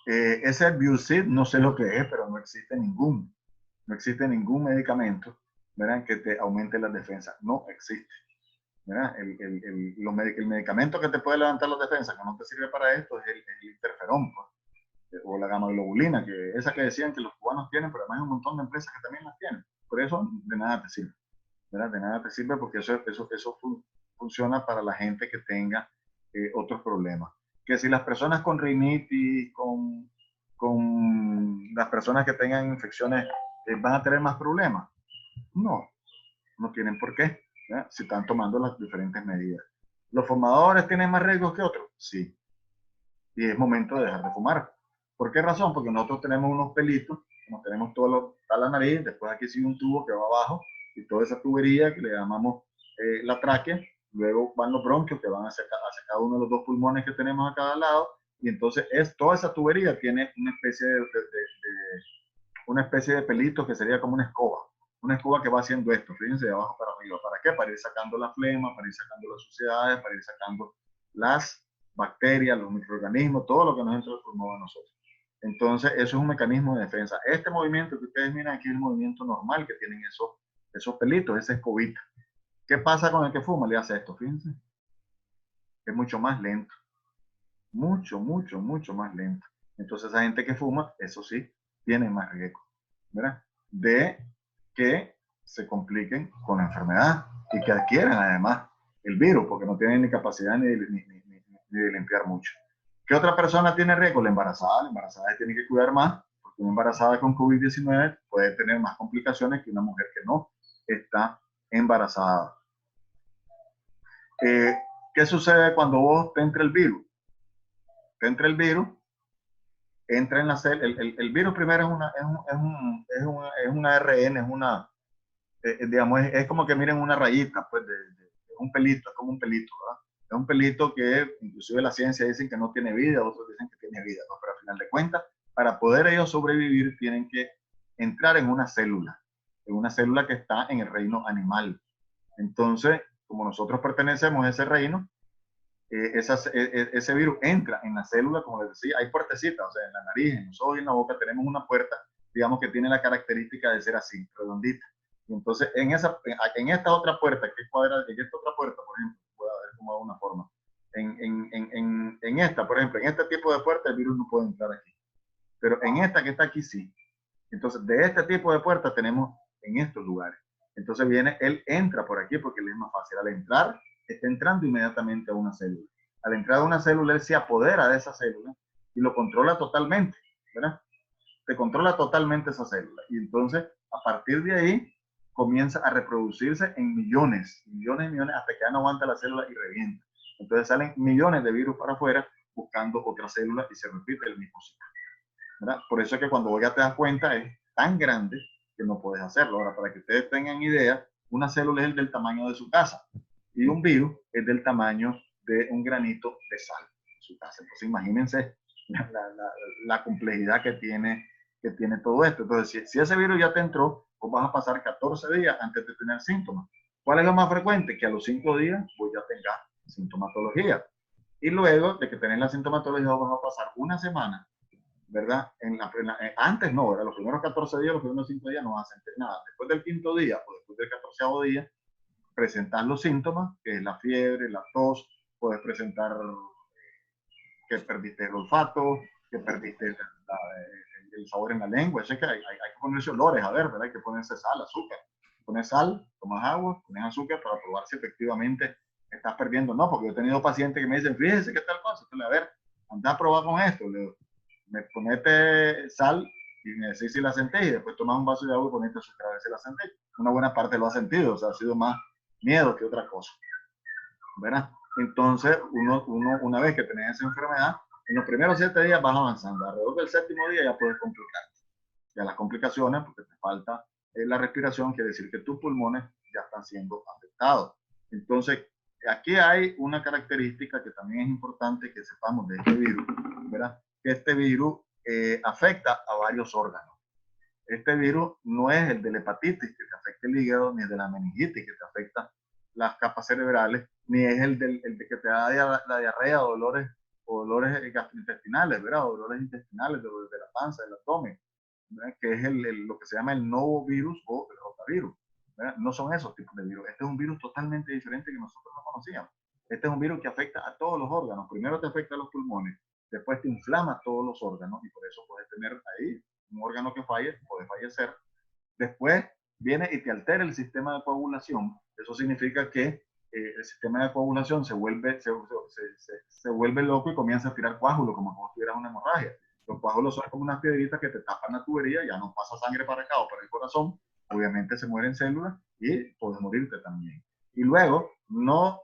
Ese Bucid, no sé lo que es, pero no existe ningún medicamento, ¿verdad?, que te aumente las defensas. No existe. El medicamento que te puede levantar las defensas, que no te sirve para esto, es el interferón, pues, o la gamma-globulina, que esa que decían que los cubanos tienen, pero además hay un montón de empresas que también las tienen. Por eso de nada te sirve. ¿Verdad? De nada te sirve porque eso funciona para la gente que tenga otros problemas. Que si las personas con rinitis, con las personas que tengan infecciones, van a tener más problemas. No, no tienen por qué, ¿verdad?, si están tomando las diferentes medidas. ¿Los fumadores tienen más riesgos que otros? Sí. Y es momento de dejar de fumar. ¿Por qué razón? Porque nosotros tenemos unos pelitos, como tenemos toda la nariz, después aquí sigue un tubo que va abajo, y toda esa tubería que le llamamos la tráquea, luego van los bronquios que van hacia cada uno de los 2 pulmones que tenemos a cada lado, y entonces toda esa tubería tiene una especie de pelito que sería como una escoba que va haciendo esto, fíjense, de abajo para arriba. ¿Para qué? Para ir sacando la flema, para ir sacando las suciedades, para ir sacando las bacterias, los microorganismos, todo lo que nos entra al pulmón de nosotros. Entonces, eso es un mecanismo de defensa. Este movimiento que ustedes miran aquí es el movimiento normal que tienen esos pelitos, esa escobita. ¿Qué pasa con el que fuma? Le hace esto, fíjense. Es mucho más lento. Mucho, mucho, mucho más lento. Entonces, esa gente que fuma, eso sí, tiene más riesgo, ¿verdad?, de que se compliquen con la enfermedad y que adquieran además el virus, porque no tienen ni capacidad ni de limpiar mucho. ¿Qué otra persona tiene riesgo? La embarazada. La embarazada tiene que cuidar más, porque una embarazada con COVID-19 puede tener más complicaciones que una mujer que no está embarazada. ¿Qué sucede cuando vos te entra el virus? Te entra el virus, entra en la célula. El virus primero es un ARN, es una, digamos, es como que miren una rayita, pues, de un pelito, es como un pelito, ¿verdad? Es un pelito que inclusive la ciencia dicen que no tiene vida, otros dicen que tiene vida, ¿no? Pero al final de cuentas, para poder ellos sobrevivir, tienen que entrar en una célula que está en el reino animal. Entonces, como nosotros pertenecemos a ese reino, ese virus entra en la célula, como les decía, hay puertecitas, o sea, en la nariz, en los ojos y en la boca tenemos una puerta, digamos que tiene la característica de ser así, redondita. Y entonces, en esta otra puerta, que es cuadrada, en esta otra puerta, por ejemplo, puede haber como una forma. En esta, por ejemplo, en este tipo de puerta, el virus no puede entrar aquí. Pero en esta que está aquí, sí. Entonces, de este tipo de puerta tenemos en estos lugares. Entonces él entra por aquí porque le es más fácil. Al entrar, está entrando inmediatamente a una célula. Al entrar a una célula, él se apodera de esa célula y lo controla totalmente, ¿verdad? Te controla totalmente esa célula. Y entonces, a partir de ahí, comienza a reproducirse en millones, hasta que ya no aguanta la célula y revienta. Entonces salen millones de virus para afuera buscando otra célula y se repite el mismo ciclo, ¿verdad? Por eso es que cuando vos ya te das cuenta es tan grande que no puedes hacerlo. Ahora, para que ustedes tengan idea, una célula es del tamaño de su casa y un virus es del tamaño de un granito de sal en su casa. Entonces imagínense la complejidad que tiene todo esto. Entonces, si ese virus ya te entró, vos vas a pasar 14 días antes de tener síntomas. ¿Cuál es lo más frecuente? Que a los 5 días vos ya tengas sintomatología. Y luego de que tenés la sintomatología, vas a pasar una semana, ¿verdad? Antes no, ¿verdad? Los primeros 14 días, los primeros 5 días no vas a sentir nada. Después del 5.º día o después del 14.º día, presentar los síntomas, que es la fiebre, la tos, puedes presentar que perdiste el olfato, que perdiste el sabor en la lengua. Eso es que hay que ponerse olores, a ver, ¿verdad? Hay que ponerse sal, azúcar. Pones sal, tomas agua, pones azúcar para probar si efectivamente estás perdiendo. No, porque yo he tenido pacientes que me dicen, fíjese qué tal cosa. Entonces, a ver, anda a probar con esto. Me ponete sal y me decís si la sentís y después tomas un vaso de agua y ponete azúcar a ver si la sentís. Una buena parte lo ha sentido, o sea, ha sido más miedo que otra cosa, ¿verdad? Entonces, una vez que tenés esa enfermedad, en los primeros 7 días vas avanzando. Alrededor del 7.º día ya puedes complicarte. Ya las complicaciones, porque te falta la respiración, quiere decir que tus pulmones ya están siendo afectados. Entonces, aquí hay una característica que también es importante que sepamos de este virus, ¿verdad? Que este virus afecta a varios órganos. Este virus no es el de la hepatitis que te afecta el hígado, ni el de la meningitis que te afecta las capas cerebrales, ni es el de que te da la diarrea o dolores gastrointestinales, ¿verdad? O dolores intestinales, dolores de la panza, del abdomen, ¿verdad? Que es lo que se llama el novovirus o el rotavirus, ¿verdad? No son esos tipos de virus. Este es un virus totalmente diferente que nosotros no conocíamos. Este es un virus que afecta a todos los órganos. Primero te afecta a los pulmones, después te inflama todos los órganos y por eso puedes tener ahí un órgano que falle, puede fallecer. Después viene y te altera el sistema de coagulación. Eso significa que el sistema de coagulación se vuelve loco y comienza a tirar coágulos, como si tuvieras una hemorragia. Los coágulos son como unas piedritas que te tapan la tubería, ya no pasa sangre para acá o para el corazón, obviamente se mueren células y puedes morirte también. Y luego, no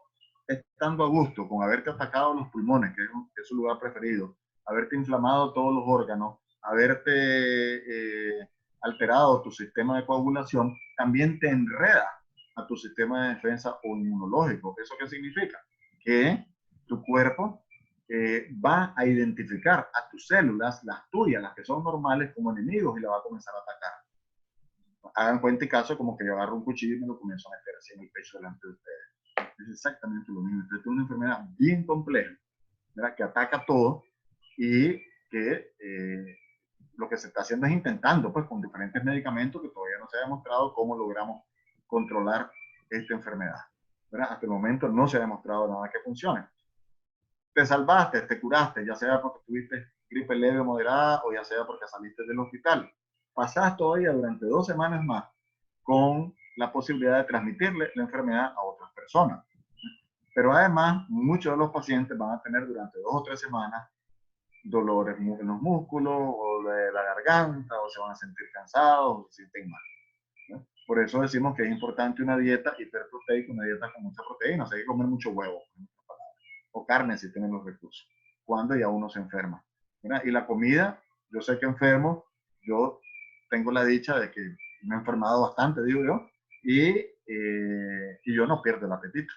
estando a gusto con haberte atacado los pulmones, que es su lugar preferido, haberte inflamado todos los órganos, haberte alterado tu sistema de coagulación, también te enreda a tu sistema de defensa o inmunológico. ¿Eso qué significa? Que tu cuerpo va a identificar a tus células, las tuyas, las que son normales, como enemigos y la va a comenzar a atacar. Hagan cuenta y caso como que yo agarro un cuchillo y me lo comienzo a meter así en el pecho delante de ustedes. Es exactamente lo mismo. Entonces, es una enfermedad bien compleja, ¿verdad? Que ataca todo y que lo que se está haciendo es intentando, pues, con diferentes medicamentos que todavía no se ha demostrado cómo logramos controlar esta enfermedad, ¿verdad? Hasta el momento no se ha demostrado nada que funcione. Te salvaste, te curaste, ya sea porque tuviste gripe leve o moderada o ya sea porque saliste del hospital. Pasás todavía durante 2 semanas más con la posibilidad de transmitirle la enfermedad a otras personas. Pero además, muchos de los pacientes van a tener durante 2 o 3 semanas dolores en los músculos o de la garganta, o se van a sentir cansados, o se sienten mal, ¿no? Por eso decimos que es importante una dieta hiperproteica, una dieta con mucha proteína. O sea, hay que comer mucho huevo o carne si tienen los recursos, cuando ya uno se enferma. ¿Verdad? Y la comida, yo sé que enfermo, yo tengo la dicha de que me he enfermado bastante, digo yo, y yo no pierdo el apetito,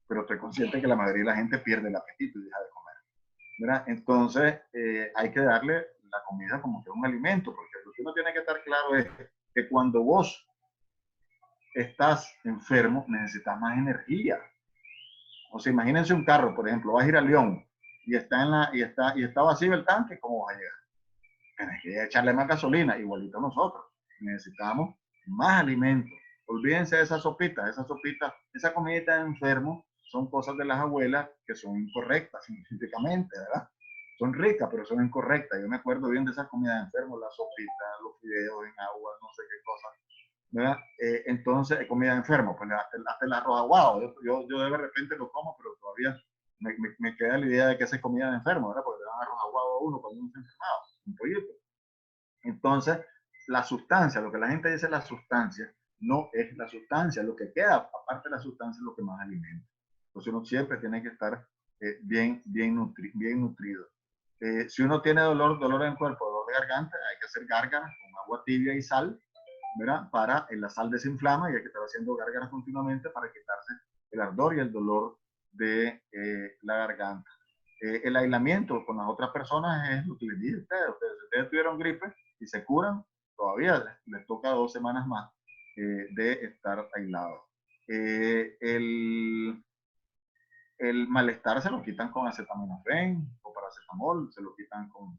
pero estoy consciente que la mayoría de la gente pierde el apetito y deja de comer. ¿Verdad? Entonces, hay que darle la comida como que un alimento, porque lo que uno tiene que estar claro es que cuando vos estás enfermo, necesitas más energía. O sea, imagínense un carro, por ejemplo, vas a ir a León y está vacío el tanque, ¿cómo vas a llegar? Tienes que echarle más gasolina, igualito nosotros. Necesitamos más alimentos. Olvídense de esas sopitas, esa comidita de enfermo son cosas de las abuelas que son incorrectas científicamente, ¿verdad? Son ricas, pero son incorrectas. Yo me acuerdo bien de esas comidas de enfermo, las sopitas, los fideos en agua, no sé qué cosas. ¿Verdad? Entonces, comida de enfermo, pues hasta el arroz aguado. Yo de repente lo como, pero todavía me queda la idea de que esa es comida de enfermo, ¿verdad? Porque le dan arroz aguado a uno cuando uno está enfermado, un pollito. Entonces, la sustancia, lo que la gente dice la sustancia, no es la sustancia. Lo que queda, aparte de la sustancia, es lo que más alimenta. Entonces, uno siempre tiene que estar bien nutrido. Si uno tiene dolor en el cuerpo, dolor de garganta, hay que hacer gárgaras con agua tibia y sal, ¿verdad? Para la sal desinflama y hay que estar haciendo gárgaras continuamente para quitarse el ardor y el dolor de la garganta. El aislamiento con las otras personas es lo que les dije a ustedes. Si ustedes tuvieron gripe y se curan, todavía les toca 2 semanas más de estar aislados. El malestar se lo quitan con acetaminofén o paracetamol, se lo quitan con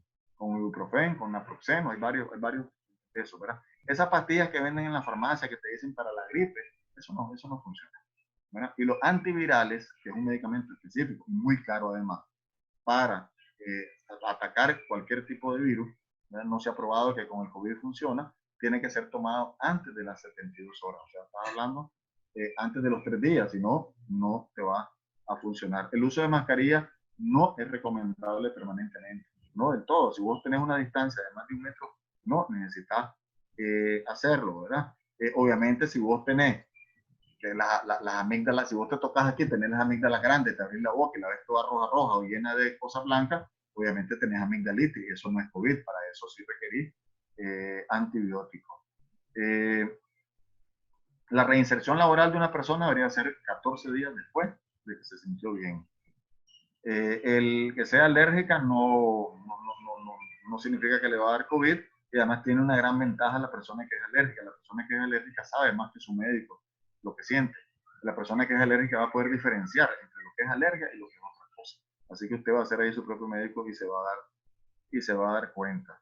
ibuprofen, con naproxeno, hay varios de eso, ¿verdad? Esas pastillas que venden en la farmacia que te dicen para la gripe, eso no funciona, ¿verdad? Y los antivirales, que es un medicamento específico, muy caro además, para atacar cualquier tipo de virus, ¿verdad? No se ha probado que con el COVID funciona, tiene que ser tomado antes de las 72 horas, o sea, estás hablando antes de los 3 días, si no, no te va a funcionar. El uso de mascarilla no es recomendable permanentemente, no del todo. Si vos tenés una distancia de más de 1 metro, no necesitas hacerlo, ¿verdad? Obviamente, si vos tenés las amígdalas, si vos te tocas aquí, tenés las amígdalas grandes, te abrís la boca y la ves toda roja o llena de cosas blancas, obviamente tenés amigdalitis y eso no es COVID, para eso sí requerís antibióticos. La reinserción laboral de una persona debería ser 14 días después de que se sintió bien. El que sea alérgica no significa que le va a dar COVID y además tiene una gran ventaja la persona que es alérgica. La persona que es alérgica sabe más que su médico lo que siente. La persona que es alérgica va a poder diferenciar entre lo que es alergia y lo que es otra cosa. Así que usted va a ser ahí su propio médico y se va a dar cuenta.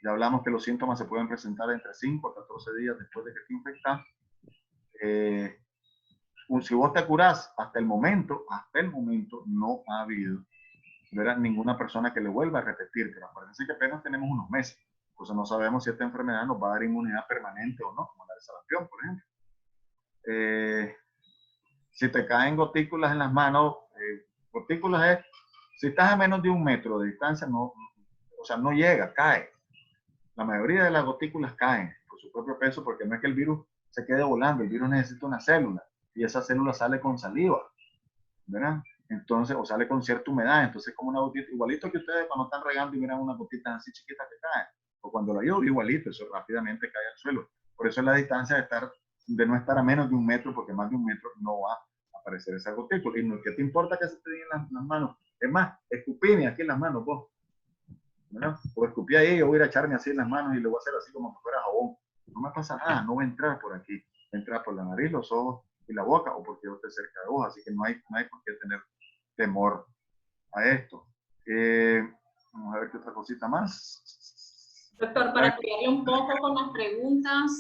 Ya hablamos que los síntomas se pueden presentar entre 5 a 14 días después de que te infectas. Si vos te curás, hasta el momento no ha habido, ¿verdad?, ninguna persona que le vuelva a repetir, pero acuérdense que apenas tenemos unos meses, entonces no sabemos si esta enfermedad nos va a dar inmunidad permanente o no, como la de sarampión, por ejemplo. Si te caen gotículas en las manos, gotículas es, si estás a menos de 1 metro de distancia, no llega, cae. La mayoría de las gotículas caen por su propio peso, porque no es que el virus se quede volando, el virus necesita una célula, y esa célula sale con saliva, ¿verdad? Entonces, o sale con cierta humedad, entonces como una gotita, igualito que ustedes cuando están regando y miran unas gotitas así chiquitas que caen, o cuando la lluvia, igualito, eso rápidamente cae al suelo. Por eso es la distancia de no estar a menos de 1 metro, porque más de 1 metro no va a aparecer esa gotícula. Y no, ¿qué te importa que se te den las manos? Es más, escupime aquí en las manos vos, ¿verdad? O escupí ahí, yo voy a ir a echarme así en las manos y lo voy a hacer así como que fuera jabón. No me pasa nada, no va a entrar por aquí, va a entrar por la nariz, los ojos y la boca, o porque yo esté cerca de vos, así que no hay por qué tener temor a esto. Vamos a ver qué otra cosita más. Doctor, para apoyarle un poco con las preguntas,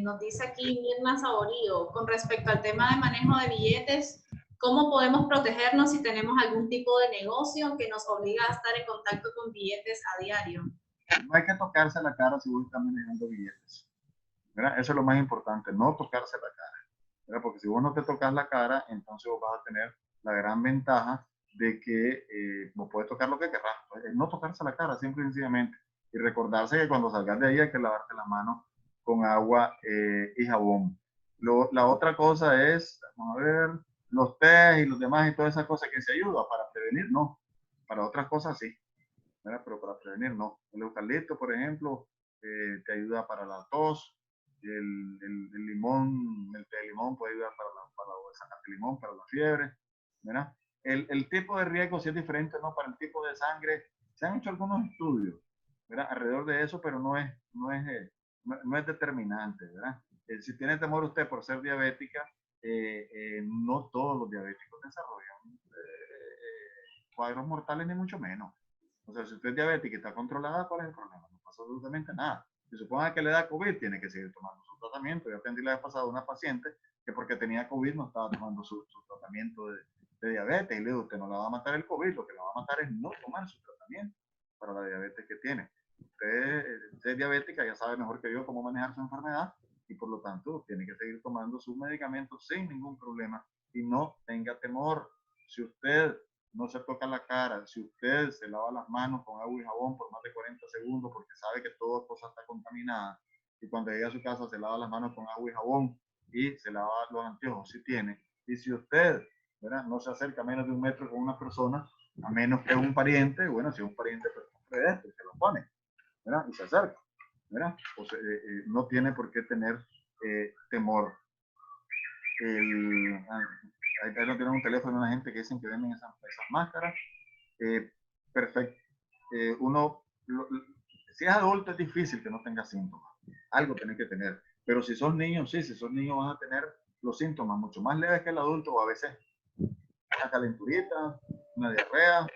nos dice aquí Mirna Saborío, con respecto al tema de manejo de billetes, ¿cómo podemos protegernos si tenemos algún tipo de negocio que nos obliga a estar en contacto con billetes a diario? No hay que tocarse la cara si vos estás manejando billetes, ¿verdad? Eso es lo más importante, no tocarse la cara, ¿verdad? Porque si vos no te tocas la cara, entonces vos vas a tener la gran ventaja de que vos puedes tocar lo que querrás, no tocarse la cara, simple y sencillamente. Y recordarse que cuando salgas de ahí hay que lavarte las manos con agua y jabón. La otra cosa es, vamos a ver, los test y los demás y todas esas cosas que se ayudan para prevenir, no. Para otras cosas sí, ¿verdad? Pero para prevenir no. El eucalipto, por ejemplo, te ayuda para la tos. El limón, el té de limón puede ayudar para sacarte limón, para la fiebre, ¿verdad? El tipo de riesgo sí es diferente, ¿no? Para el tipo de sangre, se han hecho algunos estudios, ¿verdad? Alrededor de eso, pero no es determinante, ¿verdad? Si tiene temor usted por ser diabética, no todos los diabéticos desarrollan cuadros mortales, ni mucho menos. O sea, si usted es diabética y está controlada, ¿cuál es el problema? No pasa absolutamente nada. Si suponga que le da COVID, tiene que seguir tomando su tratamiento. Yo atendí la vez pasada a una paciente que porque tenía COVID no estaba tomando su tratamiento de diabetes. Y le digo, usted no la va a matar el COVID, lo que la va a matar es no tomar su tratamiento para la diabetes que tiene. Usted es diabética, ya sabe mejor que yo cómo manejar su enfermedad y por lo tanto tiene que seguir tomando sus medicamentos sin ningún problema y no tenga temor. Si usted no se toca la cara, si usted se lava las manos con agua y jabón por más de 40 segundos porque sabe que toda cosa está contaminada y cuando llega a su casa se lava las manos con agua y jabón y se lava los anteojos si tiene, y si usted, ¿verdad?, no se acerca a menos de 1 metro con una persona, a menos que es un pariente, bueno, si es un pariente pues se lo pone, ¿verdad?, y se acerca, ¿verdad? O sea, no tiene por qué tener temor. Ahí no tienen un teléfono, una gente que dicen que venden esas máscaras. Perfecto. Si es adulto es difícil que no tenga síntomas. Algo tiene que tener. Pero si son niños, sí, si son niños van a tener los síntomas mucho más leves que el adulto, o a veces una calenturita, una diarrea,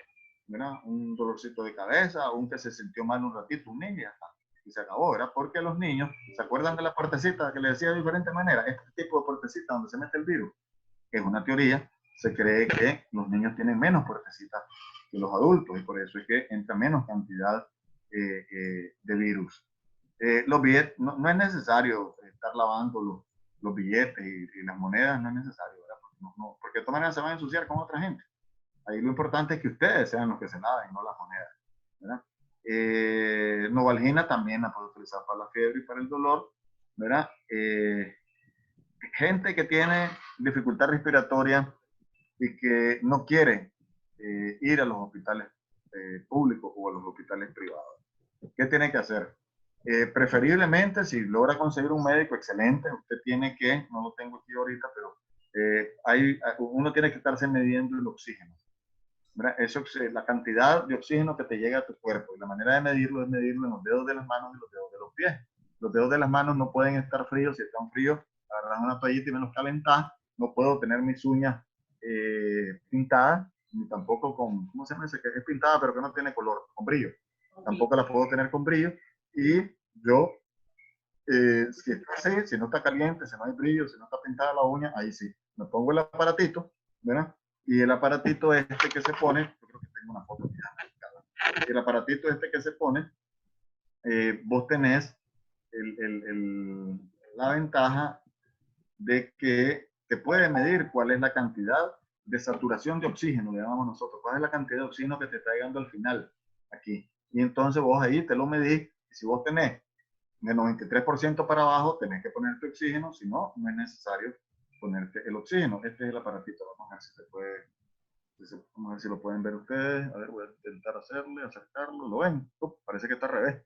¿verdad?, un dolorcito de cabeza, un que se sintió mal un ratito, un niño, ya está. Y se acabó, ¿verdad? Porque los niños, ¿se acuerdan de la puertecita que les decía de diferente manera? Este tipo de puertecita donde se mete el virus, es una teoría, se cree que los niños tienen menos puertecitas que los adultos y por eso es que entra menos cantidad de virus. Los billetes, no es necesario estar lavando los billetes y las monedas, no es necesario, ¿verdad? Porque de todas maneras se van a ensuciar con otra gente. Ahí lo importante es que ustedes sean los que se laven, no las monedas, ¿verdad? Novalgina también la puede utilizar para la fiebre y para el dolor, ¿verdad? Gente que tiene dificultad respiratoria y que no quiere ir a los hospitales públicos o a los hospitales privados. ¿Qué tiene que hacer? Preferiblemente, si logra conseguir un médico excelente, usted tiene que, no lo tengo aquí ahorita, pero uno tiene que estarse midiendo el oxígeno. Eso, la cantidad de oxígeno que te llega a tu cuerpo. Y la manera de medirlo es medirlo en los dedos de las manos y los dedos de los pies. Los dedos de las manos no pueden estar fríos. Si están fríos, agarras una toallita y me los calentás. No puedo tener mis uñas pintadas, ni tampoco con, ¿cómo se llama ese? Que es pintada pero que no tiene color, con brillo. Tampoco las puedo tener con brillo. Y yo, si está así, si no está caliente, si no hay brillo, si no está pintada la uña, ahí sí. Me pongo el aparatito, ¿verdad? Y el aparatito este que se pone, yo creo que tengo una foto aquí. El aparatito este que se pone, vos tenés la ventaja de que te puede medir cuál es la cantidad de saturación de oxígeno, le llamamos nosotros, cuál es la cantidad de oxígeno que te está llegando al final, aquí. Y entonces vos ahí te lo medís, y si vos tenés de 93% para abajo, tenés que ponerte oxígeno, si no, no es necesario ponerte el oxígeno. Este es el aparatito, vamos a ver si se puede, vamos a ver si lo pueden ver ustedes. A ver, voy a intentar acercarlo, ¿lo ven? Parece que está al revés.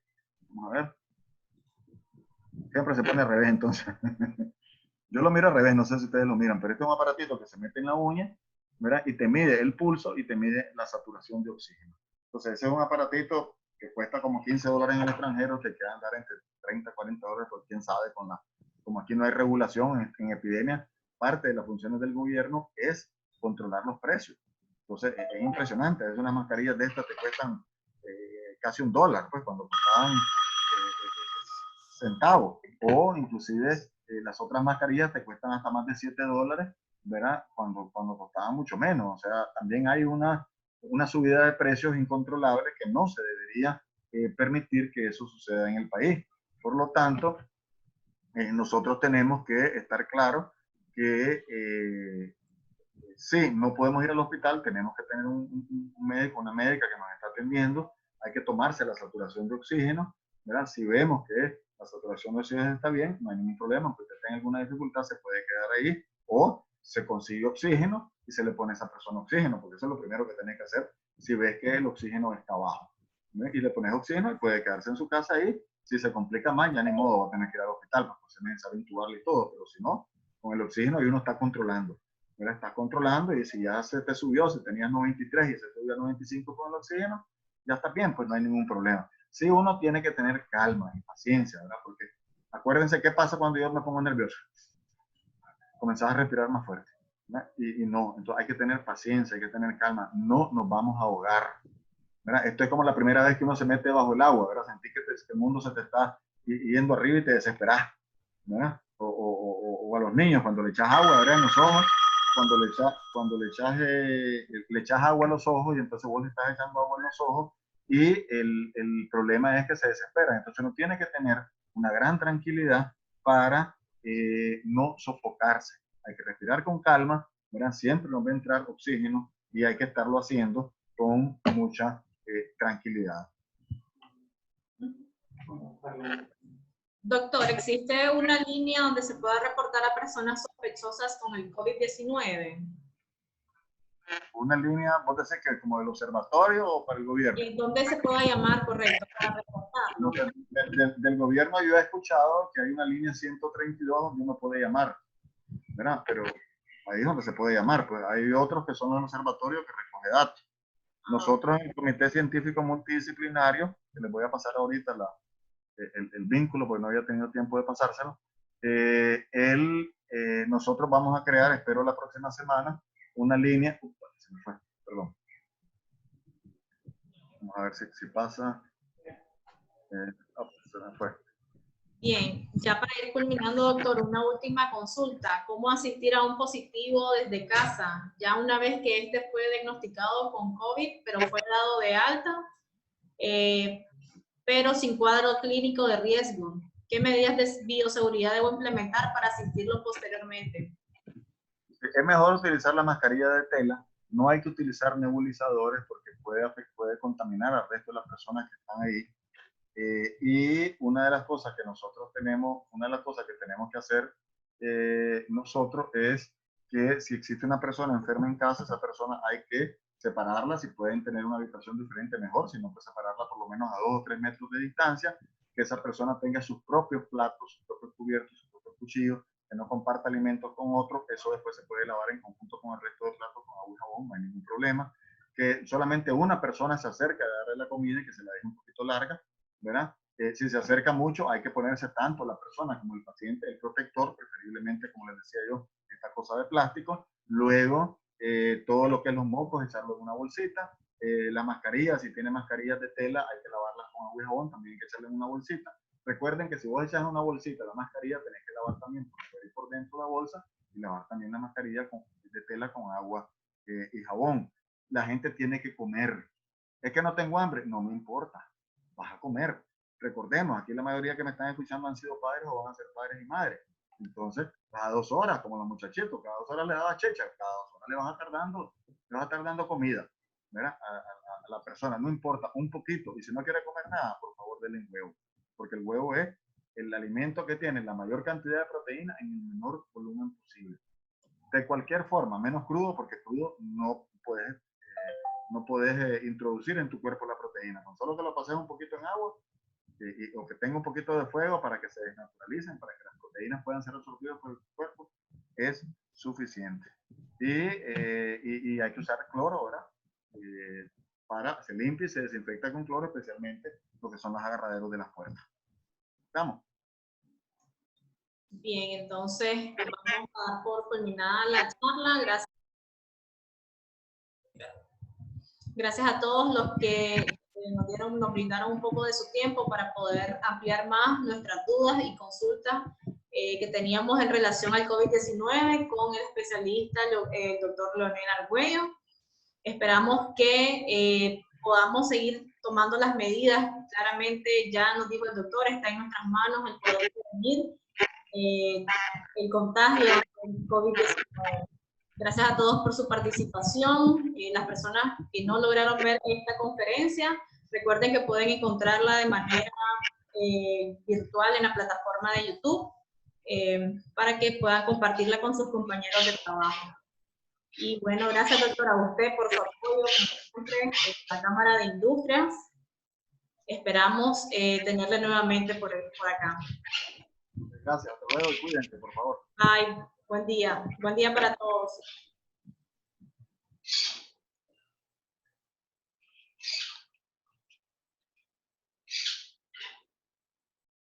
Vamos a ver. Siempre se pone al revés entonces. Yo lo miro al revés, no sé si ustedes lo miran, pero este es un aparatito que se mete en la uña, ¿verdad? Y te mide el pulso y te mide la saturación de oxígeno. Entonces ese es un aparatito que cuesta como $15 en el extranjero, te quedan dar entre 30, $40, por quién sabe, como aquí no hay regulación en epidemia, parte de las funciones del gobierno es controlar los precios. Entonces es impresionante, es unas mascarillas de estas te cuestan casi $1, pues cuando costaban centavos, o inclusive las otras mascarillas te cuestan hasta más de $7, ¿verdad? Cuando costaban mucho menos. O sea, también hay una subida de precios incontrolable que no se debería permitir que eso suceda en el país. Por lo tanto, nosotros tenemos que estar claros que sí, no podemos ir al hospital, tenemos que tener un médico, una médica que nos está atendiendo, hay que tomarse la saturación de oxígeno, ¿verdad? Si vemos que la saturación de oxígeno está bien, no hay ningún problema, aunque usted tenga alguna dificultad, se puede quedar ahí, o se consigue oxígeno y se le pone a esa persona oxígeno, porque eso es lo primero que tiene que hacer si ves que el oxígeno está bajo. ¿Ve? Y le pones oxígeno y puede quedarse en su casa ahí. Si se complica más, ya ni modo, va a tener que ir al hospital, porque es necesario intubarle y todo, pero si no, con el oxígeno y uno está controlando. ¿Verdad? Estás controlando y si ya se te subió, si tenías 93 y se subió a 95 con el oxígeno, ya está bien, pues no hay ningún problema. Sí, uno tiene que tener calma y paciencia, ¿verdad? Porque acuérdense qué pasa cuando yo me pongo nervioso. Comenzás a respirar más fuerte. Y no, entonces hay que tener paciencia, hay que tener calma. No nos vamos a ahogar. ¿Verdad? Esto es como la primera vez que uno se mete bajo el agua, ¿verdad? Sentí que el mundo se te está yendo arriba y te desesperás, ¿verdad? O a los niños cuando le echas agua, ¿verdad? En los ojos, le echas agua a los ojos y entonces vos le estás echando agua en los ojos y el problema es que se desesperan. Entonces uno tiene que tener una gran tranquilidad para no sofocarse. Hay que respirar con calma, ¿verdad? Siempre nos va a entrar oxígeno y hay que estarlo haciendo con mucha tranquilidad. Doctor, ¿existe una línea donde se pueda reportar a personas sospechosas con el COVID-19? Una línea, vos decís que como del observatorio o para el gobierno. ¿Y dónde se pueda llamar, correcto, para reportarlo? Del gobierno yo he escuchado que hay una línea 132 donde uno puede llamar, ¿verdad? Pero ahí es donde se puede llamar, pues hay otros que son los observatorios que recoge datos. Nosotros en el Comité Científico Multidisciplinario, que les voy a pasar ahorita el vínculo, porque no había tenido tiempo de pasárselo, nosotros vamos a crear, espero la próxima semana, una línea, se me fue, perdón. Vamos a ver si pasa. Se me fue. Bien, ya para ir culminando, doctor, una última consulta. ¿Cómo asistir a un positivo desde casa? Ya una vez que este fue diagnosticado con COVID, pero fue dado de alta, pero sin cuadro clínico de riesgo. ¿Qué medidas de bioseguridad debo implementar para asistirlo posteriormente? Es mejor utilizar la mascarilla de tela. No hay que utilizar nebulizadores porque puede contaminar al resto de las personas que están ahí. Y una de las cosas que nosotros tenemos, una de las cosas que tenemos que hacer nosotros es que si existe una persona enferma en casa, esa persona hay que separarla. Si pueden tener una habitación diferente, mejor. Si no, pues separarla por lo menos a 2 o 3 metros de distancia. Que esa persona tenga sus propios platos, sus propios cubiertos, sus propios cuchillos, que no comparta alimentos con otros. Eso después se puede lavar en conjunto con el resto de platos con agua y jabón, no hay ningún problema. Que solamente una persona se acerque a darle la comida y que se la deje un poquito larga, ¿verdad? Si se acerca mucho, hay que ponerse tanto la persona como el paciente, el protector, preferiblemente, como les decía yo, esta cosa de plástico. Luego, todo lo que es los mocos, echarlo en una bolsita. La mascarilla, si tiene mascarillas de tela, hay que lavarlas con agua y jabón, también hay que echarle en una bolsita. Recuerden que si vos echas en una bolsita la mascarilla, tenés que lavar también por dentro la bolsa y lavar también la mascarilla de tela con agua y jabón. La gente tiene que comer. Es que no tengo hambre, no me importa, vas a comer. Recordemos, aquí la mayoría que me están escuchando han sido padres o van a ser padres y madres. Entonces, cada 2 horas, como los muchachitos, cada 2 horas le daba checha, cada 2 horas le vas a estar dando comida, ¿verdad? A la persona, no importa, un poquito. Y si no quiere comer nada, por favor, denle un huevo. Porque el huevo es el alimento que tiene la mayor cantidad de proteína en el menor volumen posible. De cualquier forma, menos crudo, porque crudo no puedes introducir en tu cuerpo la proteína. Con solo que lo pases un poquito en agua o que tenga un poquito de fuego para que se desnaturalicen, para que las proteínas puedan ser absorbidas por el cuerpo, es suficiente. Y hay que usar cloro, ¿verdad? Se limpia y se desinfecta con cloro, especialmente lo que son los agarraderos de las puertas. ¿Estamos? Bien, entonces vamos a dar por culminada la charla. Gracias a todos los que nos brindaron un poco de su tiempo para poder ampliar más nuestras dudas y consultas que teníamos en relación al COVID-19 con el especialista, el doctor Leonel Argüello. Esperamos que podamos seguir tomando las medidas. Claramente, ya nos dijo el doctor, está en nuestras manos el poder prevenir el contagio del COVID-19. Gracias a todos por su participación. Las personas que no lograron ver esta conferencia, recuerden que pueden encontrarla de manera virtual en la plataforma de YouTube para que puedan compartirla con sus compañeros de trabajo. Y bueno, gracias doctora a usted por su apoyo, como siempre, en la Cámara de Industrias. Esperamos tenerle nuevamente por acá. Gracias, hasta luego y cuídense, por favor. Ay, buen día para todos.